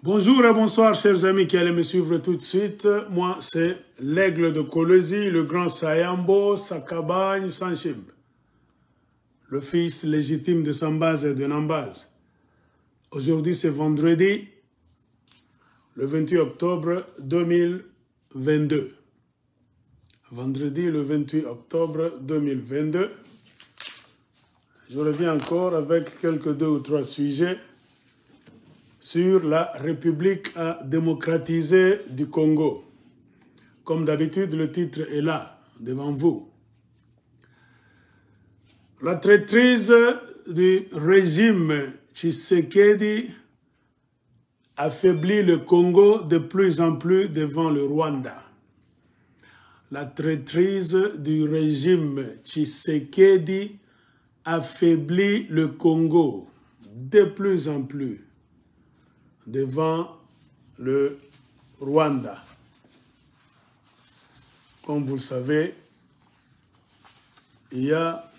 Bonjour et bonsoir chers amis qui allez me suivre tout de suite. Moi c'est l'aigle de Kolwezi, le grand Sayambo, Sakabagne, Sanchib, le fils légitime de Sambaz et de Nambaz. Aujourd'hui c'est vendredi, le 28 octobre 2022. Vendredi le 28 octobre 2022. Je reviens encore avec quelques 2 ou 3 sujets sur la République démocratisée du Congo. Comme d'habitude, le titre est là, devant vous. La traîtrise du régime Tshisekedi affaiblit le Congo de plus en plus devant le Rwanda. La traîtrise du régime Tshisekedi affaiblit le Congo de plus en plus devant le Rwanda. Comme vous le savez, il y a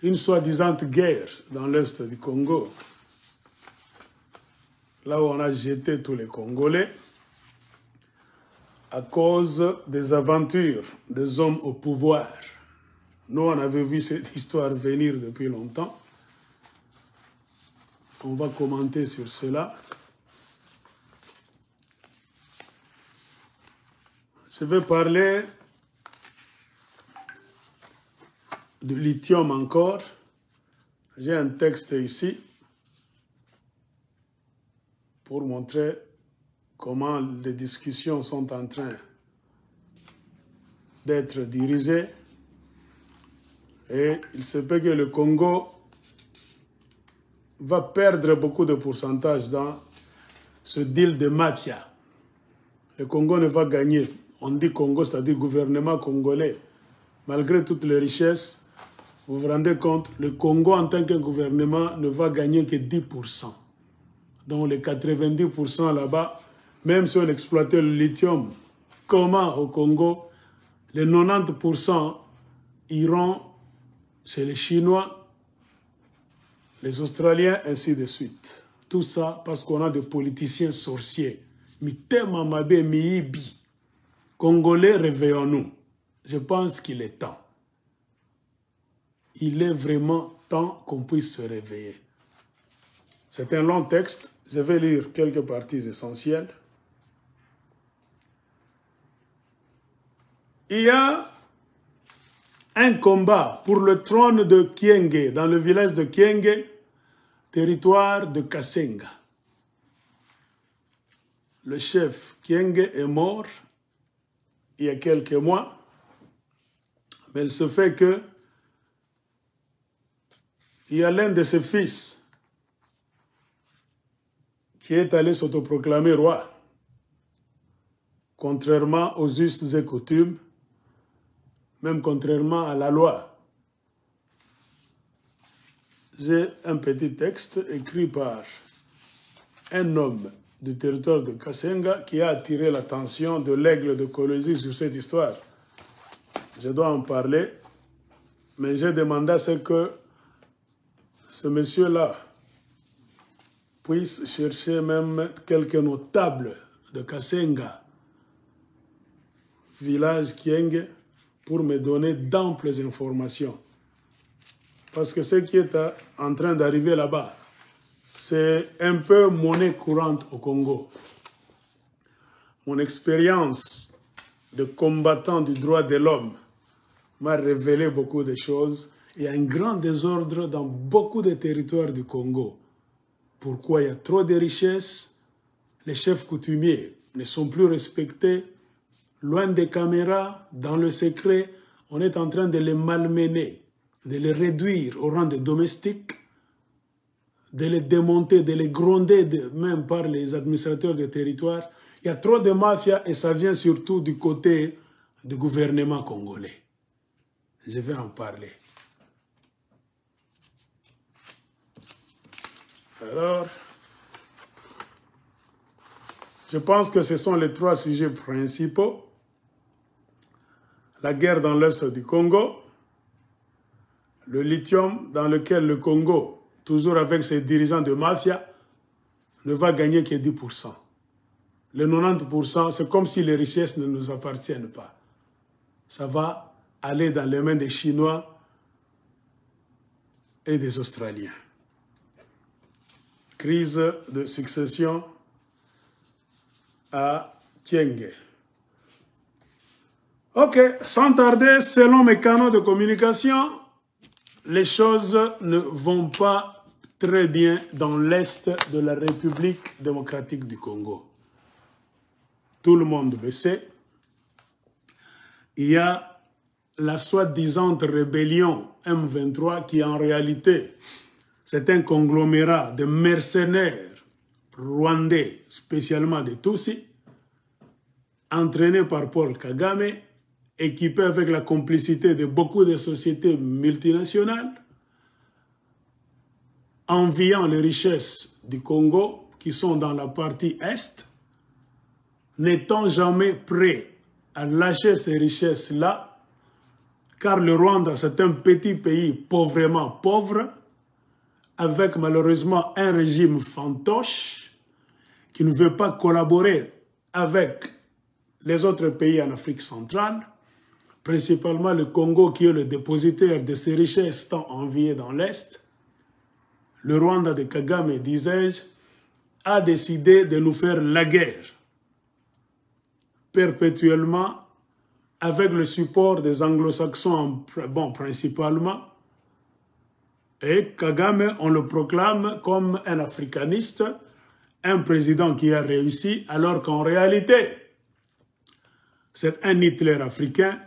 une soi-disant guerre dans l'est du Congo, là où on a jeté tous les Congolais à cause des aventures des hommes au pouvoir. Nous, on avait vu cette histoire venir depuis longtemps. On va commenter sur cela. Je vais parler de lithium encore. J'ai un texte ici pour montrer comment les discussions sont en train d'être dirigées. Et il se peut que le Congo va perdre beaucoup de pourcentage dans ce deal de mafia. Le Congo ne va gagner. On dit Congo, c'est-à-dire gouvernement congolais. Malgré toutes les richesses, vous vous rendez compte, le Congo en tant que gouvernement ne va gagner que 10%. Donc les 90% là-bas, même si on exploitait le lithium, comment au Congo, les 90% iront chez les Chinois, les Australiens, ainsi de suite. Tout ça parce qu'on a des politiciens sorciers. Mitema Mabe Miibi. Congolais, réveillons-nous. Je pense qu'il est temps. Il est vraiment temps qu'on puisse se réveiller. C'est un long texte. Je vais lire quelques parties essentielles. Il y a un combat pour le trône de Kienge, dans le village de Kienge, territoire de Kasenga. Le chef Kienge est mort il y a quelques mois, mais il se fait que il y a l'un de ses fils qui est allé s'autoproclamer roi, contrairement aux us et coutumes, même contrairement à la loi. J'ai un petit texte écrit par un homme du territoire de Kasenga qui a attiré l'attention de l'aigle de Kolwezi sur cette histoire. Je dois en parler, mais j'ai demandé à ce que ce monsieur-là puisse chercher même quelques notables de Kasenga, village Kienge, pour me donner d'amples informations. Parce que ce qui est en train d'arriver là-bas, c'est un peu monnaie courante au Congo. Mon expérience de combattant du droit de l'homme m'a révélé beaucoup de choses. Il y a un grand désordre dans beaucoup de territoires du Congo. Pourquoi il y a trop de richesses? Les chefs coutumiers ne sont plus respectés. Loin des caméras, dans le secret, on est en train de les malmener, de les réduire au rang de domestiques, de les démonter, de les gronder, même par les administrateurs des territoires. Il y a trop de mafia et ça vient surtout du côté du gouvernement congolais. Je vais en parler. Alors, je pense que ce sont les 3 sujets principaux. La guerre dans l'est du Congo, le lithium dans lequel le Congo, toujours avec ses dirigeants de mafia, ne va gagner que 10%. Les 90%, c'est comme si les richesses ne nous appartiennent pas. Ça va aller dans les mains des Chinois et des Australiens. Crise de succession à Kyenge. Ok, sans tarder, selon mes canaux de communication, les choses ne vont pas très bien dans l'est de la République démocratique du Congo. Tout le monde le sait. Il y a la soi-disant rébellion M23 qui en réalité, c'est un conglomérat de mercenaires rwandais, spécialement des Tutsis, entraînés par Paul Kagame, équipés avec la complicité de beaucoup de sociétés multinationales, enviant les richesses du Congo qui sont dans la partie est, n'étant jamais prêts à lâcher ces richesses-là, car le Rwanda, c'est un petit pays pauvrement pauvre, avec malheureusement un régime fantoche qui ne veut pas collaborer avec les autres pays en Afrique centrale, principalement le Congo qui est le dépositaire de ces richesses tant enviées dans l'Est. Le Rwanda de Kagame, disais-je, a décidé de nous faire la guerre perpétuellement avec le support des anglo-saxons, bon, principalement. Et Kagame, on le proclame comme un africaniste, un président qui a réussi, alors qu'en réalité, c'est un Hitler africain,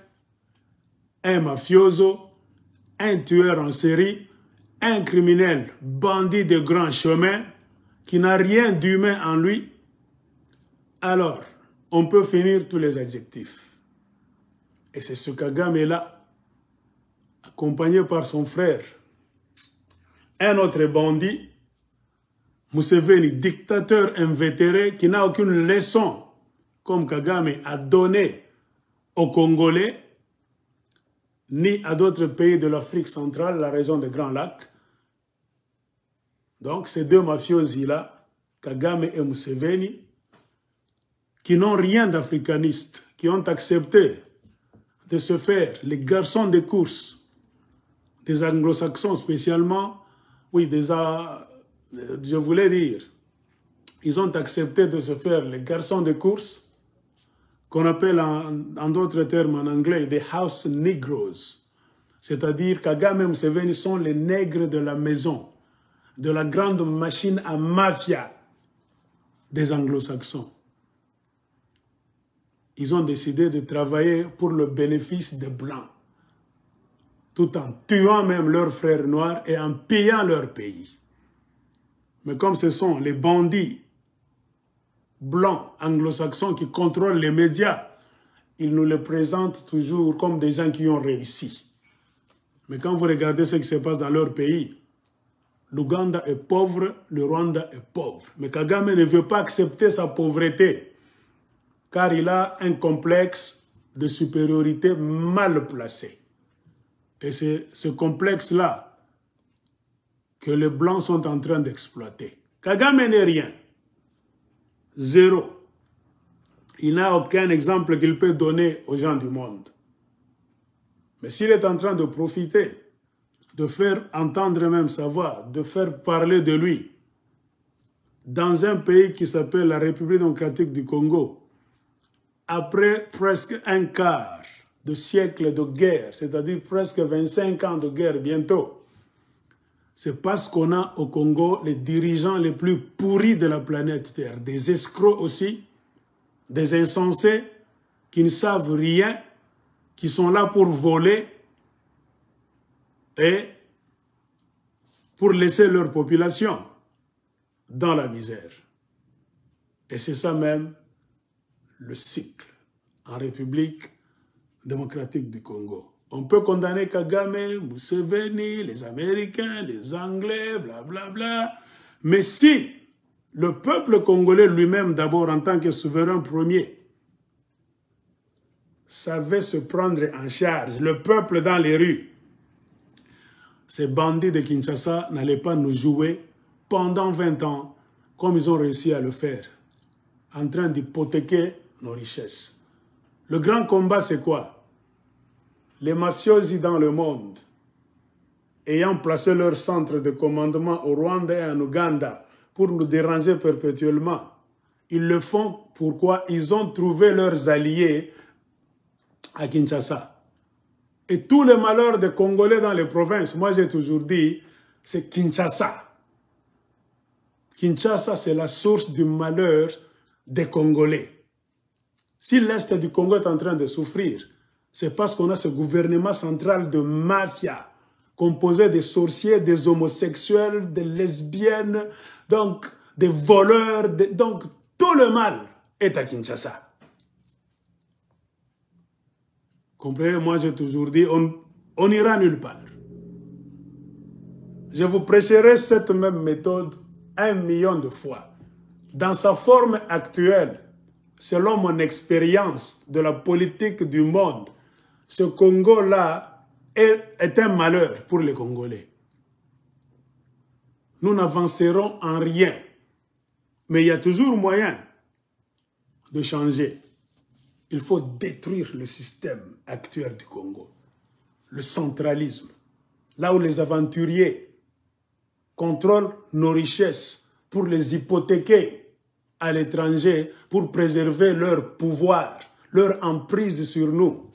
un mafioso, un tueur en série, un criminel, bandit de grand chemin, qui n'a rien d'humain en lui. Alors, on peut finir tous les adjectifs. Et c'est ce Kagame-là, accompagné par son frère, un autre bandit, Museveni, dictateur invétéré, qui n'a aucune leçon, comme Kagame a donné aux Congolais, ni à d'autres pays de l'Afrique centrale, la région des Grands Lacs. Donc, ces deux mafiosi-là, Kagame et Museveni, qui n'ont rien d'africaniste, qui ont accepté de se faire les garçons de course des anglo-saxons spécialement, oui, je voulais dire, ils ont accepté de se faire les garçons de course, qu'on appelle en d'autres termes en anglais des house negroes, c'est-à-dire Kagame et Museveni sont les nègres de la maison, de la grande machine à mafia des anglo-saxons. Ils ont décidé de travailler pour le bénéfice des Blancs, tout en tuant même leurs frères noirs et en pillant leur pays. Mais comme ce sont les bandits blancs anglo-saxons qui contrôlent les médias, ils nous les présentent toujours comme des gens qui ont réussi. Mais quand vous regardez ce qui se passe dans leur pays, l'Ouganda est pauvre, le Rwanda est pauvre. Mais Kagame ne veut pas accepter sa pauvreté, car il a un complexe de supériorité mal placé. Et c'est ce complexe-là que les Blancs sont en train d'exploiter. Kagame n'est rien. Zéro. Il n'a aucun exemple qu'il peut donner aux gens du monde. Mais s'il est en train de profiter, de faire entendre même sa voix, de faire parler de lui, dans un pays qui s'appelle la République démocratique du Congo, après presque un quart de siècle de guerre, c'est-à-dire presque 25 ans de guerre bientôt, c'est parce qu'on a au Congo les dirigeants les plus pourris de la planète Terre, des escrocs aussi, des insensés qui ne savent rien, qui sont là pour voler et pour laisser leur population dans la misère. Et c'est ça même le cycle en République démocratique du Congo. On peut condamner Kagame, Museveni, les Américains, les Anglais, blablabla. Bla bla. Mais si le peuple congolais lui-même, d'abord en tant que souverain premier, savait se prendre en charge, le peuple dans les rues, ces bandits de Kinshasa n'allaient pas nous jouer pendant 20 ans comme ils ont réussi à le faire, en train d'hypothéquer nos richesses. Le grand combat, c'est quoi? Les mafiosi dans le monde, ayant placé leur centre de commandement au Rwanda et en Ouganda pour nous déranger perpétuellement, ils le font pourquoi? Ils ont trouvé leurs alliés à Kinshasa. Et tous les malheurs des Congolais dans les provinces, moi j'ai toujours dit, c'est Kinshasa. Kinshasa, c'est la source du malheur des Congolais. Si l'Est du Congo est en train de souffrir, c'est parce qu'on a ce gouvernement central de mafia, composé des sorciers, des homosexuels, des lesbiennes, donc des voleurs, donc tout le mal est à Kinshasa. Comprenez, moi j'ai toujours dit, on n'ira nulle part. Je vous prêcherai cette même méthode 1 million de fois. Dans sa forme actuelle, selon mon expérience de la politique du monde, ce Congo-là est un malheur pour les Congolais. Nous n'avancerons en rien. Mais il y a toujours moyen de changer. Il faut détruire le système actuel du Congo. Le centralisme. Là où les aventuriers contrôlent nos richesses pour les hypothéquer à l'étranger, pour préserver leur pouvoir, leur emprise sur nous.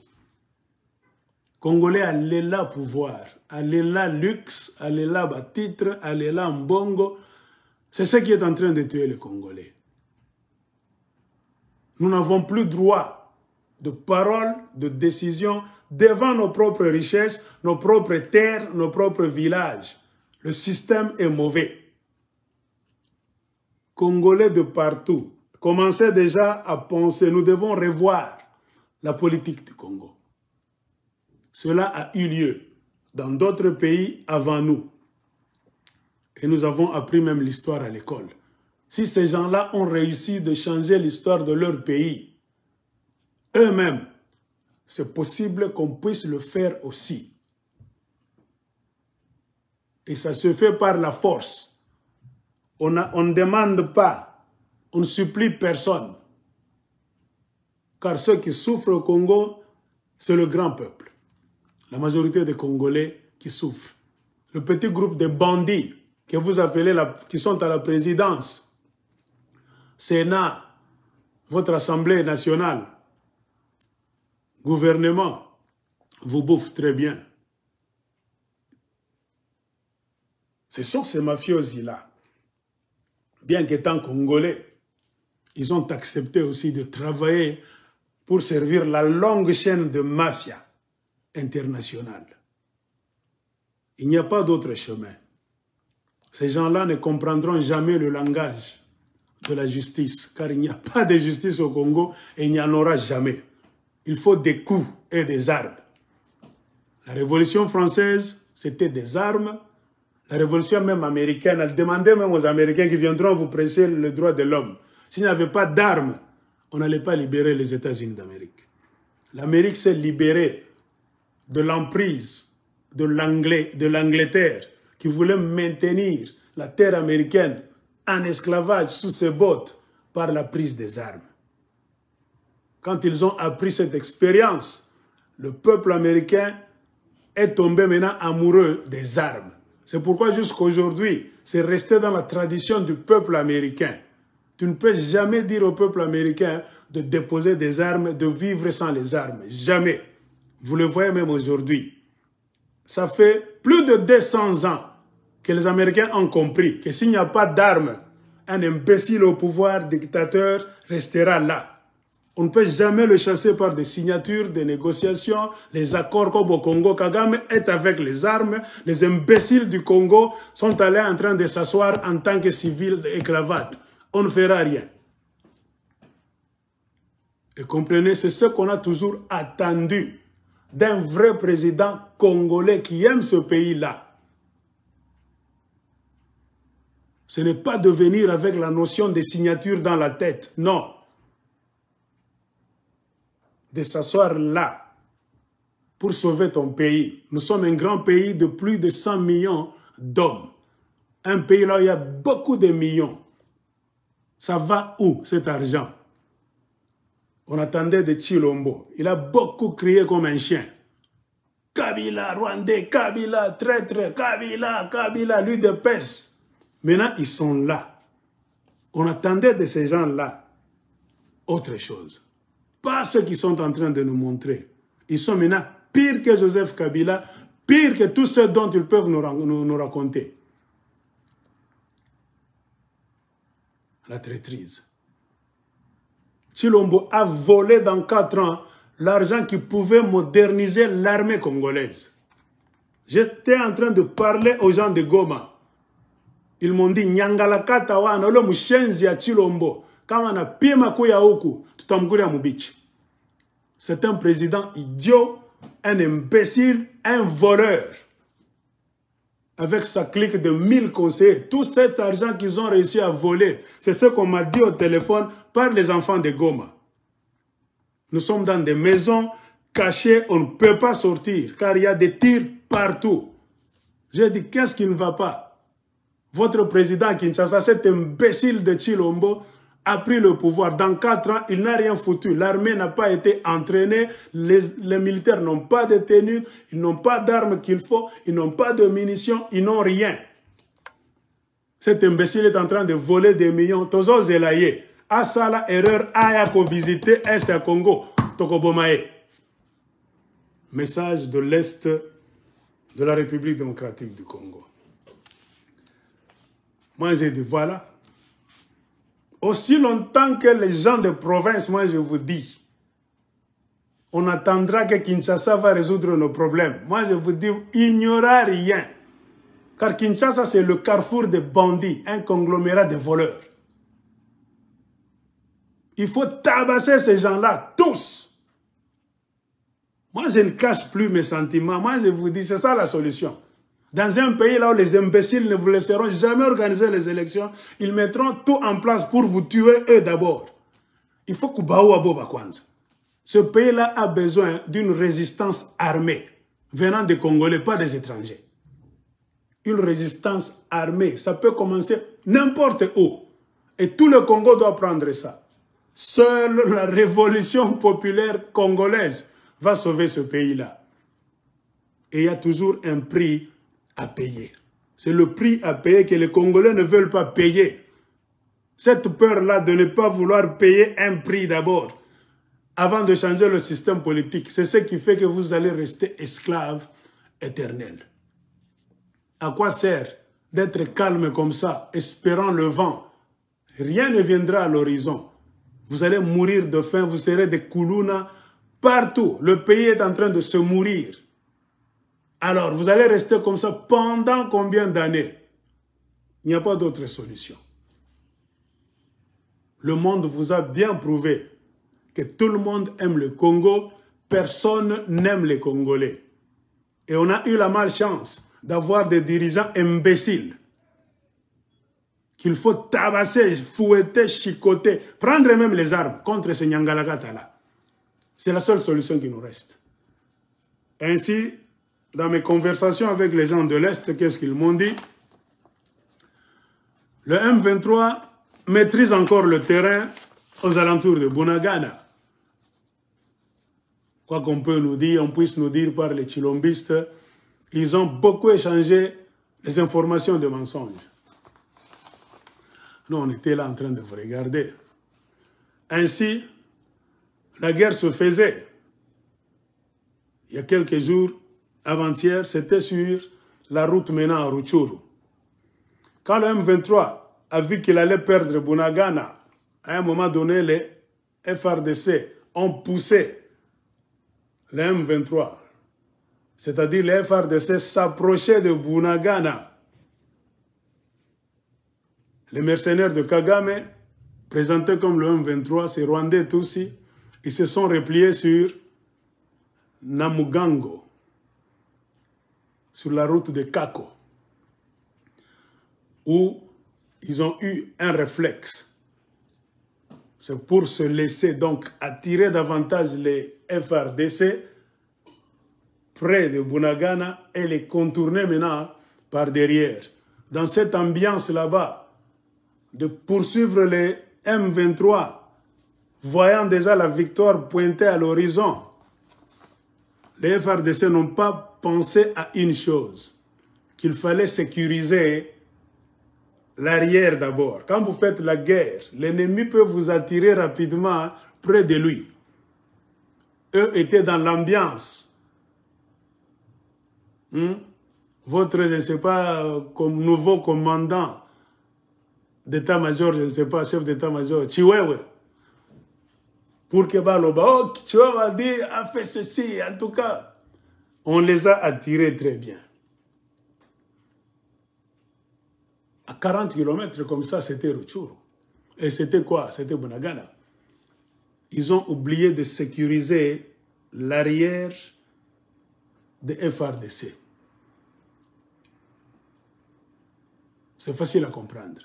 Congolais, allez là pouvoir, allez là luxe, allez là titre, allez là mbongo. C'est ce qui est en train de tuer les Congolais. Nous n'avons plus droit de parole, de décision devant nos propres richesses, nos propres terres, nos propres villages. Le système est mauvais. Congolais de partout, commencez déjà à penser, nous devons revoir la politique du Congo. Cela a eu lieu dans d'autres pays avant nous. Et nous avons appris même l'histoire à l'école. Si ces gens-là ont réussi de changer l'histoire de leur pays, eux-mêmes, c'est possible qu'on puisse le faire aussi. Et ça se fait par la force. On ne demande pas, on ne supplie personne. Car ceux qui souffrent au Congo, c'est le grand peuple. La majorité des Congolais qui souffrent. Le petit groupe de bandits que vous appelez, qui sont à la présidence, Sénat, votre Assemblée nationale, gouvernement, vous bouffe très bien. Ce sont ces mafiosi-là, bien qu'étant congolais, ils ont accepté aussi de travailler pour servir la longue chaîne de mafia internationale. Il n'y a pas d'autre chemin. Ces gens-là ne comprendront jamais le langage de la justice, car il n'y a pas de justice au Congo et il n'y en aura jamais. Il faut des coups et des armes. La Révolution française, c'était des armes. La Révolution même américaine, elle demandait même aux Américains qui viendront vous prêcher le droit de l'homme. S'il n'y avait pas d'armes, on n'allait pas libérer les États-Unis d'Amérique. L'Amérique s'est libérée de l'emprise de l'Angleterre qui voulait maintenir la terre américaine en esclavage sous ses bottes par la prise des armes. Quand ils ont appris cette expérience, le peuple américain est tombé maintenant amoureux des armes. C'est pourquoi jusqu'aujourd'hui, c'est resté dans la tradition du peuple américain. Tu ne peux jamais dire au peuple américain de déposer des armes, de vivre sans les armes. Jamais. Vous le voyez même aujourd'hui. Ça fait plus de 200 ans que les Américains ont compris que s'il n'y a pas d'armes, un imbécile au pouvoir, dictateur, restera là. On ne peut jamais le chasser par des signatures, des négociations, les accords comme au Congo. Kagame est avec les armes. Les imbéciles du Congo sont allés en train de s'asseoir en tant que civils et cravates. On ne fera rien. Et comprenez, c'est ce qu'on a toujours attendu d'un vrai président congolais qui aime ce pays-là. Ce n'est pas de venir avec la notion des signatures dans la tête, non. De s'asseoir là pour sauver ton pays. Nous sommes un grand pays de plus de 100 millions d'hommes. Un pays là où il y a beaucoup de millions. Ça va où cet argent? On attendait de Tshilombo. Il a beaucoup crié comme un chien. Kabila, Rwandais, Kabila, traître, Kabila, Kabila, lui de pèse. Maintenant, ils sont là. On attendait de ces gens-là autre chose. Pas ce qu'ils sont en train de nous montrer. Ils sont maintenant pires que Joseph Kabila, pires que tous ceux dont ils peuvent nous raconter. La traîtrise. Tshilombo a volé dans 4 ans l'argent qui pouvait moderniser l'armée congolaise. J'étais en train de parler aux gens de Goma. Ils m'ont dit, Nyangalaka tawana, le mshenzi ya Tshilombo, kama na pima kuya huku, tutamkulia mubichi. C'est un président idiot, un imbécile, un voleur. Avec sa clique de 1000 conseillers, tout cet argent qu'ils ont réussi à voler, c'est ce qu'on m'a dit au téléphone par les enfants de Goma. Nous sommes dans des maisons cachées, on ne peut pas sortir, car il y a des tirs partout. J'ai dit, qu'est-ce qui ne va pas? Votre président Kinshasa, cet imbécile de Tshilombo, a pris le pouvoir. Dans 4 ans, il n'a rien foutu. L'armée n'a pas été entraînée, les militaires n'ont pas de tenue, ils n'ont pas d'armes qu'il faut, ils n'ont pas de munitions, ils n'ont rien. Cet imbécile est en train de voler des millions. Tozo Zelaye, Asala erreur Ayako visiter Est à Congo, Tokobomae. Message de l'Est de la République démocratique du Congo. Moi j'ai dit voilà. Aussi longtemps que les gens de province, moi je vous dis, on attendra que Kinshasa va résoudre nos problèmes. Moi je vous dis, il n'y aura rien. Car Kinshasa c'est le carrefour des bandits, un conglomérat de voleurs. Il faut tabasser ces gens-là, tous. Moi je ne cache plus mes sentiments. Moi je vous dis, c'est ça la solution. Dans un pays là où les imbéciles ne vous laisseront jamais organiser les élections, ils mettront tout en place pour vous tuer eux d'abord. Il faut que ce pays-là a besoin d'une résistance armée, venant des Congolais, pas des étrangers. Une résistance armée, ça peut commencer n'importe où. Et tout le Congo doit prendre ça. Seule la révolution populaire congolaise va sauver ce pays-là. Et il y a toujours un prix à payer. C'est le prix à payer que les Congolais ne veulent pas payer. Cette peur-là de ne pas vouloir payer un prix d'abord, avant de changer le système politique, c'est ce qui fait que vous allez rester esclave éternel. À quoi sert d'être calme comme ça, espérant le vent? Rien ne viendra à l'horizon. Vous allez mourir de faim, vous serez des koulouna partout. Le pays est en train de se mourir. Alors, vous allez rester comme ça pendant combien d'années? Il n'y a pas d'autre solution. Le monde vous a bien prouvé que tout le monde aime le Congo, personne n'aime les Congolais. Et on a eu la malchance d'avoir des dirigeants imbéciles qu'il faut tabasser, fouetter, chicoter, prendre même les armes contre ces Nyangalakata-là. C'est la seule solution qui nous reste. Ainsi, dans mes conversations avec les gens de l'Est, qu'est-ce qu'ils m'ont dit? Le M23 maîtrise encore le terrain aux alentours de Bunagana. Quoi qu'on peut nous dire, on puisse nous dire par les Tchilombistes, ils ont beaucoup échangé les informations de mensonges. Nous, on était là en train de vous regarder. Ainsi, la guerre se faisait. Il y a quelques jours, avant-hier, c'était sur la route menant à Rutshuru. Quand le M23 a vu qu'il allait perdre Bunagana, à un moment donné, les FRDC ont poussé le M23. C'est-à-dire les FRDC s'approchaient de Bunagana. Les mercenaires de Kagame, présentés comme le M23, ces Rwandais Tutsi, ils se sont repliés sur Namugango, sur la route de Kako, où ils ont eu un réflexe. C'est pour se laisser donc attirer davantage les FRDC près de Bunagana et les contourner maintenant par derrière. Dans cette ambiance là-bas, de poursuivre les M23, voyant déjà la victoire pointée à l'horizon, les FARDC n'ont pas pensé à une chose, qu'il fallait sécuriser l'arrière d'abord. Quand vous faites la guerre, l'ennemi peut vous attirer rapidement près de lui. Eux étaient dans l'ambiance. Votre, je ne sais pas, comme nouveau commandant d'état-major, je ne sais pas, chef d'état-major, Chiwewe, pour que Baloba, oh, Chiwewe a dit, a fait ceci, en tout cas, on les a attirés très bien. À 40 km comme ça, c'était Rutshuru. Et c'était quoi? C'était Bunagana. Ils ont oublié de sécuriser l'arrière des FARDC. C'est facile à comprendre.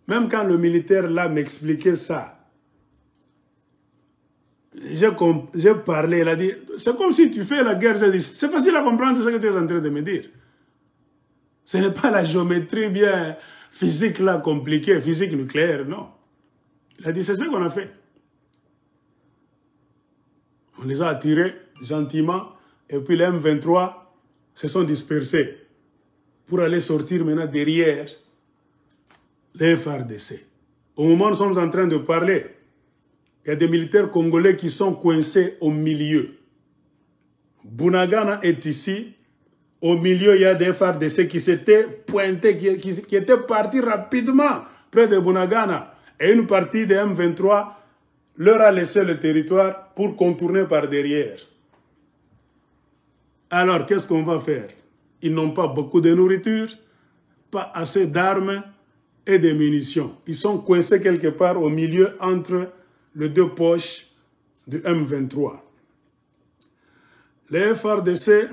Même quand le militaire là m'expliquait ça, j'ai parlé, il a dit, c'est comme si tu fais la guerre, j'ai dit, c'est facile à comprendre ce que tu es en train de me dire. Ce n'est pas la géométrie bien physique là compliquée, physique nucléaire, non. Il a dit, c'est ce qu'on a fait. On les a attirés gentiment, et puis les M23 se sont dispersés pour aller sortir maintenant derrière les FARDC. Au moment où nous sommes en train de parler, il y a des militaires congolais qui sont coincés au milieu. Bunagana est ici. Au milieu, il y a des FARDC qui s'étaient pointés, qui étaient partis rapidement près de Bunagana. Et une partie des M23 leur a laissé le territoire pour contourner par derrière. Alors, qu'est-ce qu'on va faire? Ils n'ont pas beaucoup de nourriture, pas assez d'armes et de munitions. Ils sont coincés quelque part au milieu entre les deux poches du M23. Les FARDC,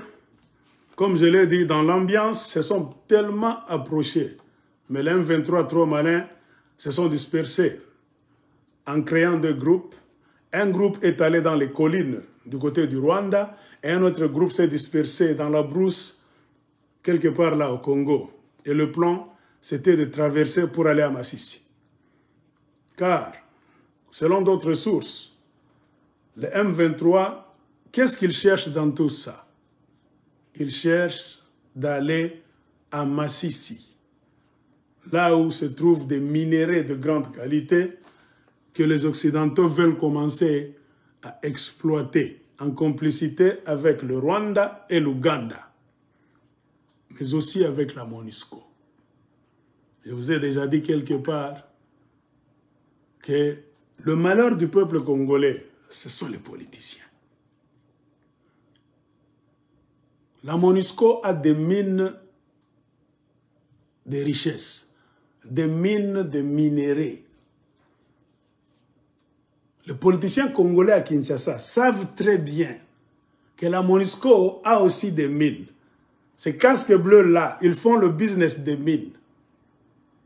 comme je l'ai dit, dans l'ambiance, se sont tellement approchés. Mais les M23, trop malins, se sont dispersés en créant deux groupes. Un groupe est allé dans les collines du côté du Rwanda et un autre groupe s'est dispersé dans la brousse quelque part là au Congo. Et le plan, c'était de traverser pour aller à Massissi. Car, selon d'autres sources, les M23, qu'est-ce qu'ils cherchent dans tout ça? Ils cherchent d'aller à Massissi, là où se trouvent des minéraux de grande qualité que les Occidentaux veulent commencer à exploiter en complicité avec le Rwanda et l'Ouganda, mais aussi avec la MONUSCO. Je vous ai déjà dit quelque part que le malheur du peuple congolais, ce sont les politiciens. La MONUSCO a des mines de richesses, des mines de minéraux. Les politiciens congolais à Kinshasa savent très bien que la MONUSCO a aussi des mines. Ces casques bleus-là, ils font le business des mines.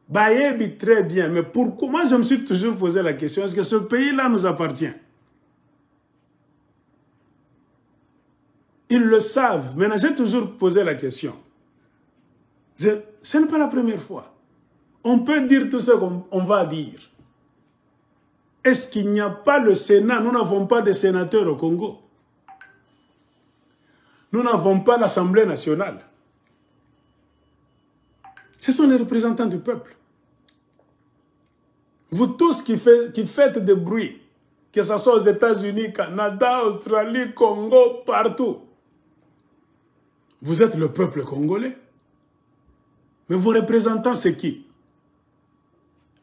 Bayebi très bien, mais pourquoi? Moi, je me suis toujours posé la question, est-ce que ce pays-là nous appartient? Ils le savent. Maintenant, j'ai toujours posé la question. Ce n'est pas la première fois. On peut dire tout ce qu'on va dire. Est-ce qu'il n'y a pas le Sénat? Nous n'avons pas de sénateurs au Congo. Nous n'avons pas l'Assemblée nationale. Ce sont les représentants du peuple. Vous tous qui faites des bruits, que ce soit aux États-Unis, Canada, Australie, Congo, partout, vous êtes le peuple congolais. Mais vos représentants, c'est qui?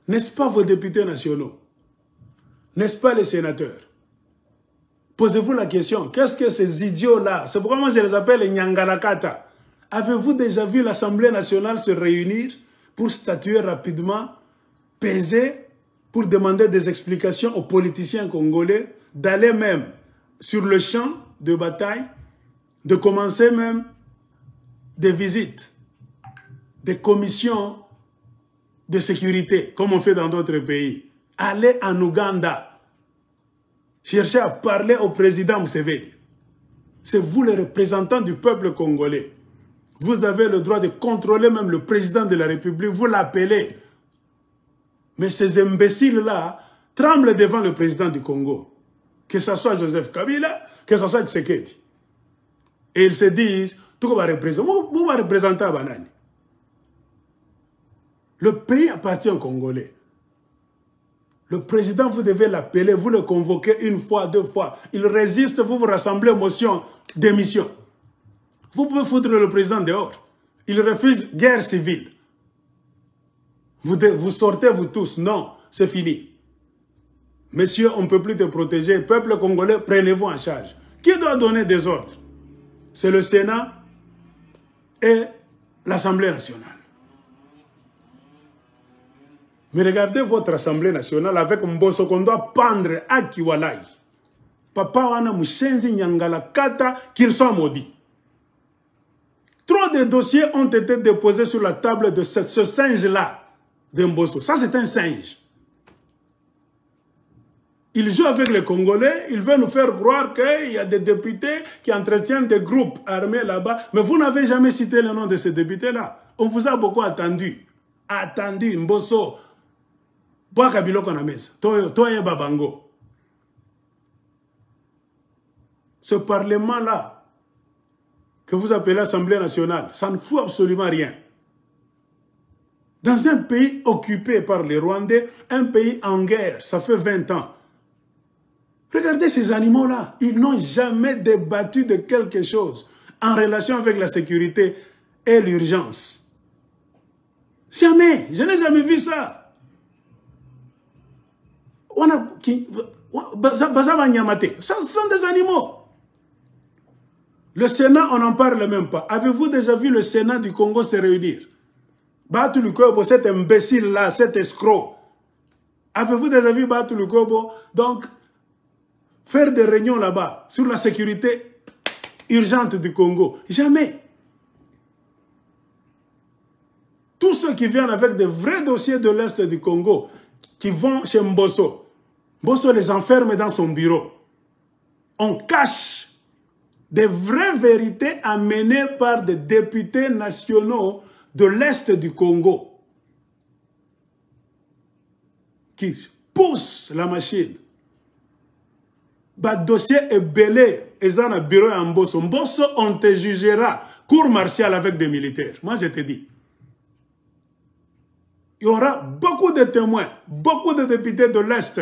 N'est-ce pas vos députés nationaux? N'est-ce pas les sénateurs? Posez-vous la question, qu'est-ce que ces idiots-là, c'est pourquoi moi je les appelle les Nyangalakata. Avez-vous déjà vu l'Assemblée nationale se réunir pour statuer rapidement, peser, pour demander des explications aux politiciens congolais, d'aller même sur le champ de bataille, de commencer même des visites, des commissions de sécurité, comme on fait dans d'autres pays. Aller en Ouganda, chercher à parler au président Museveni. C'est vous les représentants du peuple congolais. Vous avez le droit de contrôler même le président de la République. Vous l'appelez. Mais ces imbéciles-là tremblent devant le président du Congo. Que ce soit Joseph Kabila, que ce soit Tshisekedi. Et ils se disent, tout va représenter. Vous va représenter à Banani. Le pays appartient aux Congolais. Le président, vous devez l'appeler, vous le convoquez une fois, deux fois. Il résiste, vous vous rassemblez, motion, démission. Vous pouvez foutre le président dehors. Il refuse guerre civile. Vous sortez, vous tous. Non, c'est fini. Messieurs, on ne peut plus te protéger. Peuple congolais, prenez-vous en charge. Qui doit donner des ordres? C'est le Sénat et l'Assemblée nationale. Mais regardez votre Assemblée nationale avec Mbosso qu'on doit pendre à Kiwalai. Papa wana Mushenzi Nyangala Kata, qu'ils soient maudits. Trop de dossiers ont été déposés sur la table de ce singe-là de Mbosso. Ça, c'est un singe. Il joue avec les Congolais, il veut nous faire croire qu'il y a des députés qui entretiennent des groupes armés là-bas. Mais vous n'avez jamais cité le nom de ces députés-là. On vous a beaucoup attendu. Attendu, Mbosso. Ce parlement-là, que vous appelez l'Assemblée nationale, ça ne fout absolument rien. Dans un pays occupé par les Rwandais, un pays en guerre, ça fait 20 ans. Regardez ces animaux-là, ils n'ont jamais débattu de quelque chose en relation avec la sécurité et l'urgence. Jamais, je n'ai jamais vu ça. Ce sont des animaux. Le Sénat, on n'en parle même pas. Avez-vous déjà vu le Sénat du Congo se réunir? Batu Lukobo, cet imbécile-là, cet escroc. Avez-vous déjà vu Batu Lukobo, donc, faire des réunions là-bas sur la sécurité urgente du Congo? Jamais. Tous ceux qui viennent avec des vrais dossiers de l'Est du Congo, qui vont chez Mbosso, Mbosso les enferme dans son bureau. On cache des vraies vérités amenées par des députés nationaux de l'Est du Congo qui poussent la machine. Le dossier est belé et dans le bureau à Mbosso. Mbosso, on te jugera cour martiale avec des militaires. Moi, je te dis. Il y aura beaucoup de témoins, beaucoup de députés de l'Est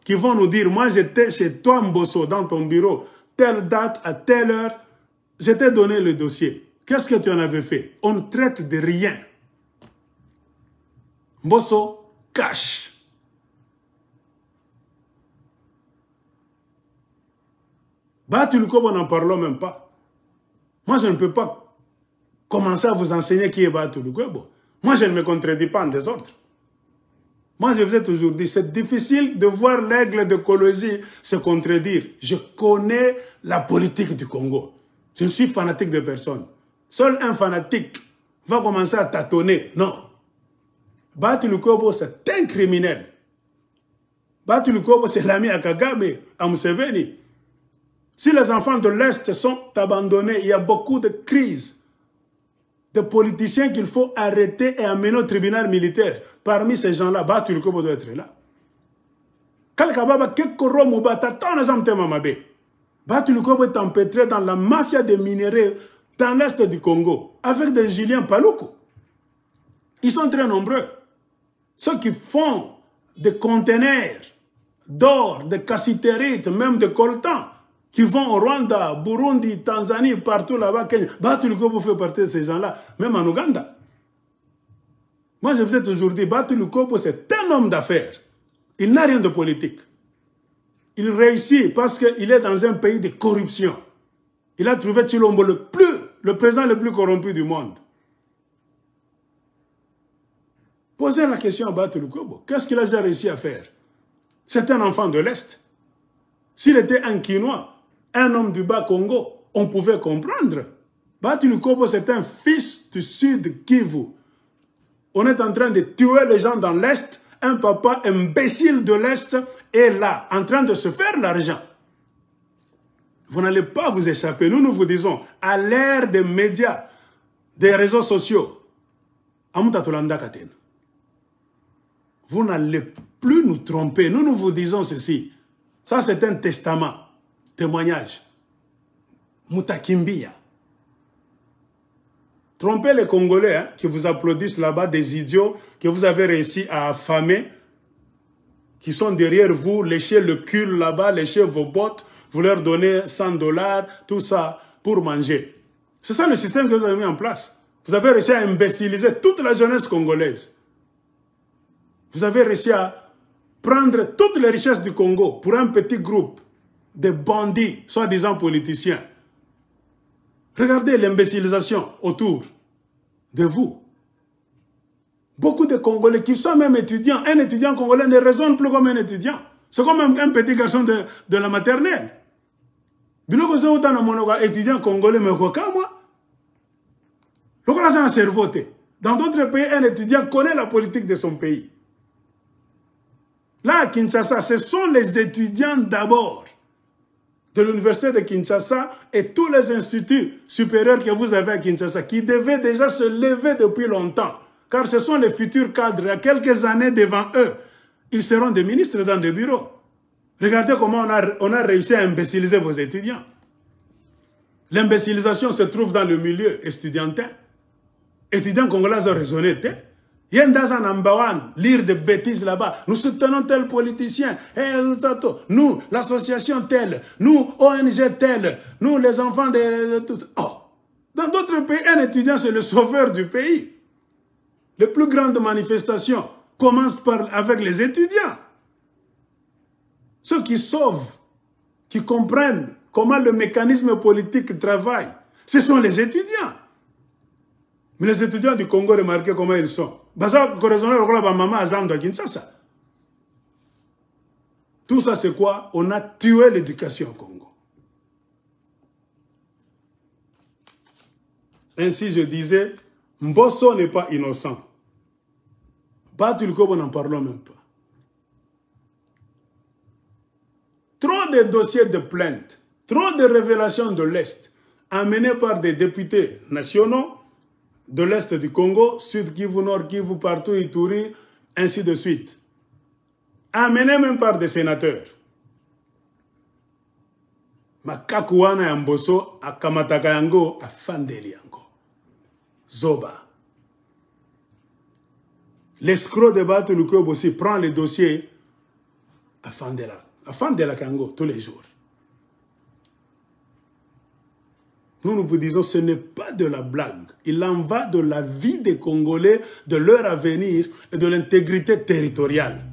qui vont nous dire, moi j'étais chez toi Mbosso, dans ton bureau, telle date, à telle heure, je t'ai donné le dossier. Qu'est-ce que tu en avais fait? On ne traite de rien. Mbosso cache. Batu Lukobo, n'en parlons même pas. Moi je ne peux pas commencer à vous enseigner qui est Batu Lukobo. Moi, je ne me contredis pas en des autres. Moi, je vous ai toujours dit, c'est difficile de voir l'aigle de Kolosi se contredire. Je connais la politique du Congo. Je ne suis fanatique de personne. Seul un fanatique va commencer à tâtonner. Non. Batu Lukobo, c'est un criminel. Batu Lukobo, c'est l'ami à Kagame, à Museveni. Si les enfants de l'Est sont abandonnés, il y a beaucoup de crises, de politiciens qu'il faut arrêter et amener au tribunal militaire. Parmi ces gens-là, Batu Lukobo doit être là. Batu Lukobo est empêtré dans la mafia des minéraux dans l'Est du Congo, avec des Julien Paluku. Ils sont très nombreux. Ceux qui font des conteneurs d'or, de cassitérite, même de coltan, qui vont au Rwanda, Burundi, Tanzanie, partout là-bas, Kenya. Batu Lukobo fait partie de ces gens-là, même en Ouganda. Moi, je vous ai toujours dit, Batu Lukobo, c'est un homme d'affaires. Il n'a rien de politique. Il réussit parce qu'il est dans un pays de corruption. Il a trouvé Tshilombo le président le plus corrompu du monde. Posez la question à Batu Lukobo. Qu'est-ce qu'il a déjà réussi à faire? C'est un enfant de l'Est. S'il était un Quinois, un homme du Bas-Congo, on pouvait comprendre. Batu Lukobo, c'est un fils du Sud Kivu. On est en train de tuer les gens dans l'Est. Un papa imbécile de l'Est est là, en train de se faire l'argent. Vous n'allez pas vous échapper. Nous vous disons, à l'ère des médias, des réseaux sociaux, vous n'allez plus nous tromper. Nous vous disons ceci. Ça, c'est un testament, témoignage. Mutakimbia. Trompez les Congolais hein, qui vous applaudissent là-bas, des idiots que vous avez réussi à affamer, qui sont derrière vous, lécher le cul là-bas, lécher vos bottes, vous leur donnez $100, tout ça, pour manger. C'est ça le système que vous avez mis en place. Vous avez réussi à imbéciliser toute la jeunesse congolaise. Vous avez réussi à prendre toutes les richesses du Congo pour un petit groupe de bandits, soi-disant politiciens. Regardez l'imbécilisation autour de vous. Beaucoup de Congolais qui sont même étudiants. Un étudiant congolais ne raisonne plus comme un étudiant. C'est comme un petit garçon de la maternelle. Étudiant congolais, mais quoi, moi? Un cerveau. Dans d'autres pays, un étudiant connaît la politique de son pays. Là, à Kinshasa, ce sont les étudiants d'abord de l'université de Kinshasa et tous les instituts supérieurs que vous avez à Kinshasa qui devaient déjà se lever depuis longtemps. Car ce sont les futurs cadres. À quelques années devant eux, ils seront des ministres dans des bureaux. Regardez comment on a réussi à imbéciliser vos étudiants. L'imbécilisation se trouve dans le milieu estudiantin. Étudiants congolais ont raisonné. Il y a un number one, lire des bêtises là-bas. Nous soutenons tel politicien. Nous, l'association telle. Nous, ONG telle. Nous, les enfants de tout. Oh. Dans d'autres pays, un étudiant, c'est le sauveur du pays. Les plus grandes manifestations commencent avec les étudiants. Ceux qui sauvent, qui comprennent comment le mécanisme politique travaille, ce sont les étudiants. Mais les étudiants du Congo, remarquez comment ils sont. Tout ça, c'est quoi? On a tué l'éducation au Congo. Ainsi, je disais, Mbosso n'est pas innocent. Batulko, n'en parlons même pas. Trop de dossiers de plainte, trop de révélations de l'Est, amenés par des députés nationaux, de l'Est du Congo, Sud Kivu, Nord Kivu, partout, Ituri, ainsi de suite. Amenés même par des sénateurs. Makakuana ya Mbosso, akamataka yango, afandeli yango. Zoba. L'escroc de Batulukob aussi prend les dossiers, afandela kango, tous les jours. Nous vous disons, ce n'est pas de la blague. Il en va de la vie des Congolais, de leur avenir et de l'intégrité territoriale.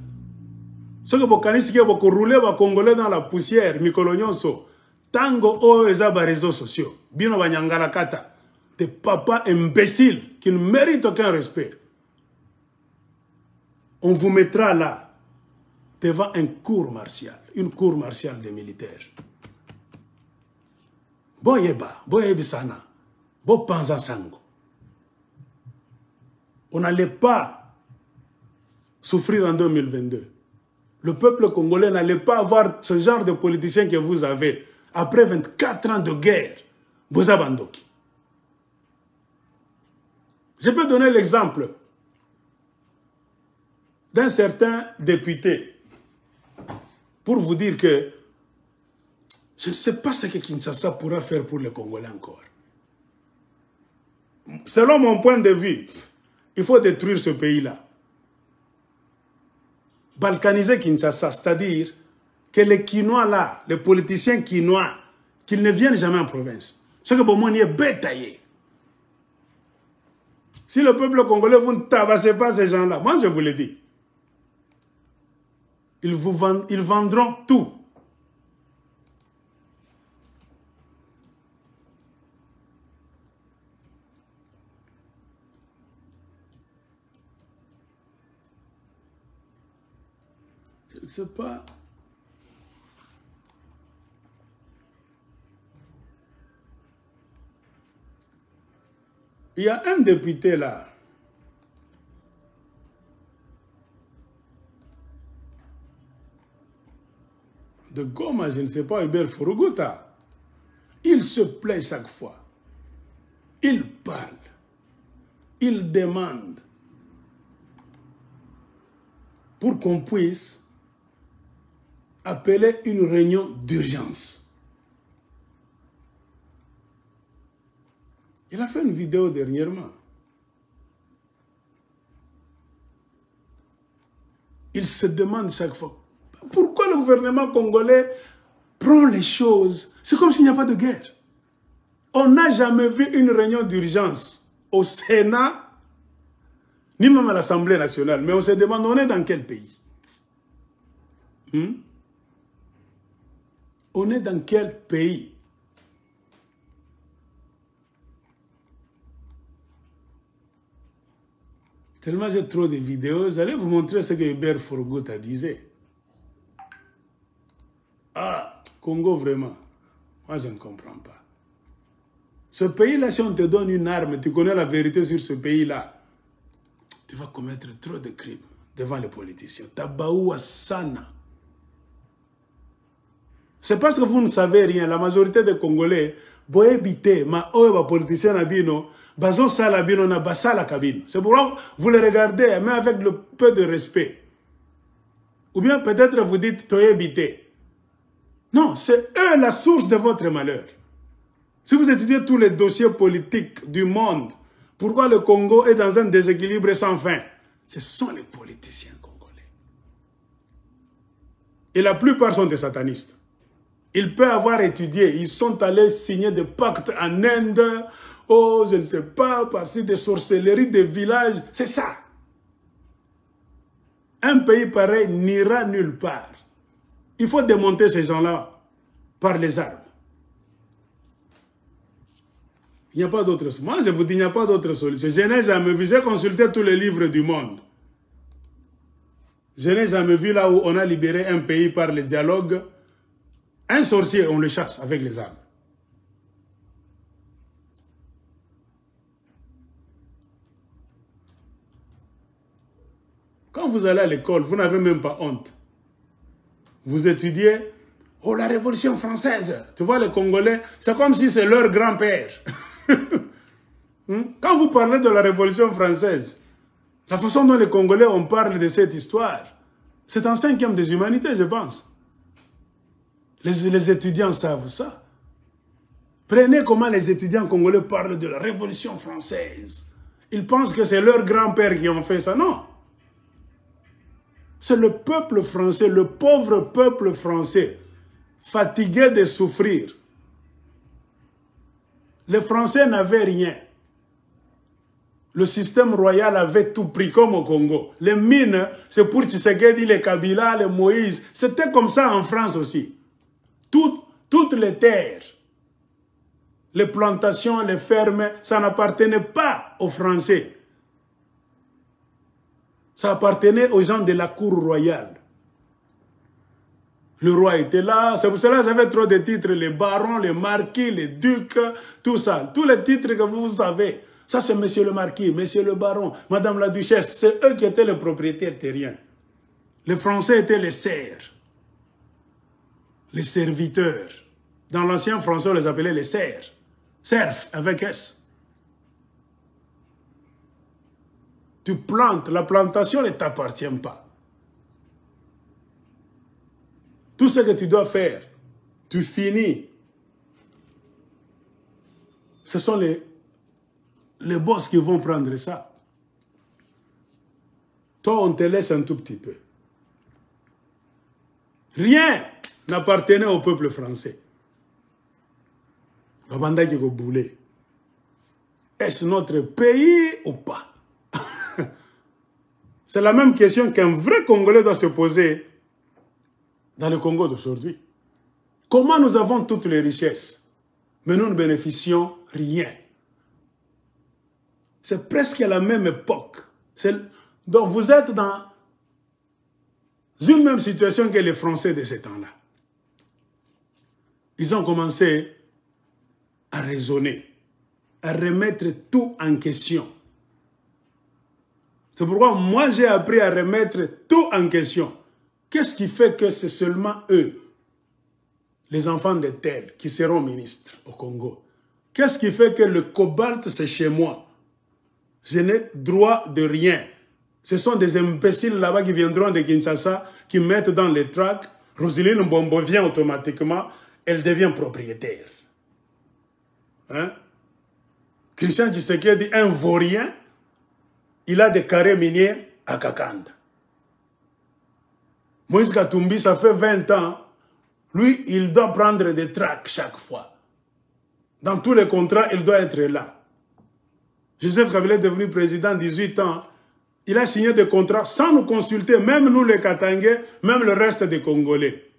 Ce que vous connaissez, c'est que vous roulez les Congolais dans la poussière, Mikolonyonso, tango o ezaba réseaux sociaux, bino banyangala kata, des papas imbéciles qui ne méritent aucun respect. On vous mettra là, devant une cour martiale des militaires. Boyeba, boyebisana, bo panza sango. On n'allait pas souffrir en 2022. Le peuple congolais n'allait pas avoir ce genre de politiciens que vous avez après 24 ans de guerre. Bozabandoki. Je peux donner l'exemple d'un certain député pour vous dire que je ne sais pas ce que Kinshasa pourra faire pour les Congolais encore. Selon mon point de vue, il faut détruire ce pays-là. Balkaniser Kinshasa, c'est-à-dire que les Quinois là, les politiciens Quinois, qu'ils ne viennent jamais en province. Ce que pour moi, est bétaillé. Si le peuple congolais, vous ne tabassez pas ces gens-là, moi je vous le dis, ils vendront tout. Je ne sais pas. Il y a un député là. De Goma, je ne sais pas, Hubert Furuguta. Il se plaît chaque fois. Il parle. Il demande. pour qu'on puisse appeler une réunion d'urgence. Il a fait une vidéo dernièrement. Il se demande chaque fois, pourquoi le gouvernement congolais prend les choses? C'est comme s'il n'y a pas de guerre. On n'a jamais vu une réunion d'urgence au Sénat, ni même à l'Assemblée nationale. Mais on se demande, on est dans quel pays? On est dans quel pays? Tellement j'ai trop de vidéos, j'allais vous montrer ce que Hubert Forgout a disait. Ah, Congo vraiment, moi je ne comprends pas. Ce pays-là, si on te donne une arme, tu connais la vérité sur ce pays-là, tu vas commettre trop de crimes devant les politiciens. Tabaou Sana. C'est parce que vous ne savez rien. La majorité des Congolais, boyebité, ma oeba politicien abino, bazon sala bino na basala kabino. C'est pourquoi vous les regardez, mais avec le peu de respect. Ou bien peut-être vous dites toyebité. Non, c'est eux la source de votre malheur. Si vous étudiez tous les dossiers politiques du monde, pourquoi le Congo est dans un déséquilibre sans fin? Ce sont les politiciens congolais. Et la plupart sont des satanistes. Ils peuvent avoir étudié, ils sont allés signer des pactes en Inde, oh, je ne sais pas, par-ci des sorcelleries, des villages, c'est ça. Un pays pareil n'ira nulle part. Il faut démonter ces gens-là par les armes. Il n'y a pas d'autre solution. Moi, je vous dis, il n'y a pas d'autre solution. Je n'ai jamais vu, j'ai consulté tous les livres du monde. Je n'ai jamais vu là où on a libéré un pays par le dialogue. Un sorcier, on le chasse avec les armes. Quand vous allez à l'école, vous n'avez même pas honte. Vous étudiez, oh, la Révolution française. Tu vois, les Congolais, c'est comme si c'est leur grand-père. Quand vous parlez de la Révolution française, la façon dont les Congolais, on parle de cette histoire, c'est en 5e des humanités, je pense. Les étudiants savent ça. Prenez comment les étudiants congolais parlent de la Révolution française. Ils pensent que c'est leurs grands-pères qui ont fait ça. Non. C'est le peuple français, le pauvre peuple français, fatigué de souffrir. Les Français n'avaient rien. Le système royal avait tout pris, comme au Congo. Les mines, c'est pour Tshisekedi, les Kabila, les Moïse. C'était comme ça en France aussi. Toutes les terres, les plantations, les fermes, ça n'appartenait pas aux Français. Ça appartenait aux gens de la cour royale. Le roi était là, c'est pour cela que j'avais trop de titres, les barons, les marquis, les ducs, tout ça. Tous les titres que vous savez, ça c'est monsieur le marquis, monsieur le baron, madame la duchesse, c'est eux qui étaient les propriétaires terriens. Les Français étaient les serfs, les serviteurs. Dans l'ancien français, on les appelait les serfs. Serfs, avec S. Tu plantes, la plantation ne t'appartient pas. Tout ce que tu dois faire, tu finis. Ce sont les boss qui vont prendre ça. Toi, on te laisse un tout petit peu. Rien n'appartenait au peuple français. Est-ce notre pays ou pas? C'est la même question qu'un vrai Congolais doit se poser dans le Congo d'aujourd'hui. Comment nous avons toutes les richesses, mais nous ne bénéficions rien? C'est presque à la même époque. Donc vous êtes dans une même situation que les Français de ce temps-là. Ils ont commencé à raisonner, à remettre tout en question. C'est pourquoi moi j'ai appris à remettre tout en question. Qu'est-ce qui fait que c'est seulement eux, les enfants de terre, qui seront ministres au Congo? Qu'est-ce qui fait que le cobalt c'est chez moi? Je n'ai droit de rien. Ce sont des imbéciles là-bas qui viendront de Kinshasa, qui mettent dans les tracts. Roselyne Mbombo vient automatiquement, elle devient propriétaire. Hein? Christian Tshisekedi, un vaurien, il a des carrés miniers à Kakanda. Moïse Katumbi, ça fait 20 ans, lui, il doit prendre des tracts chaque fois. Dans tous les contrats, il doit être là. Joseph Kabila est devenu président 18 ans. Il a signé des contrats sans nous consulter, même nous les Katangais, même le reste des Congolais.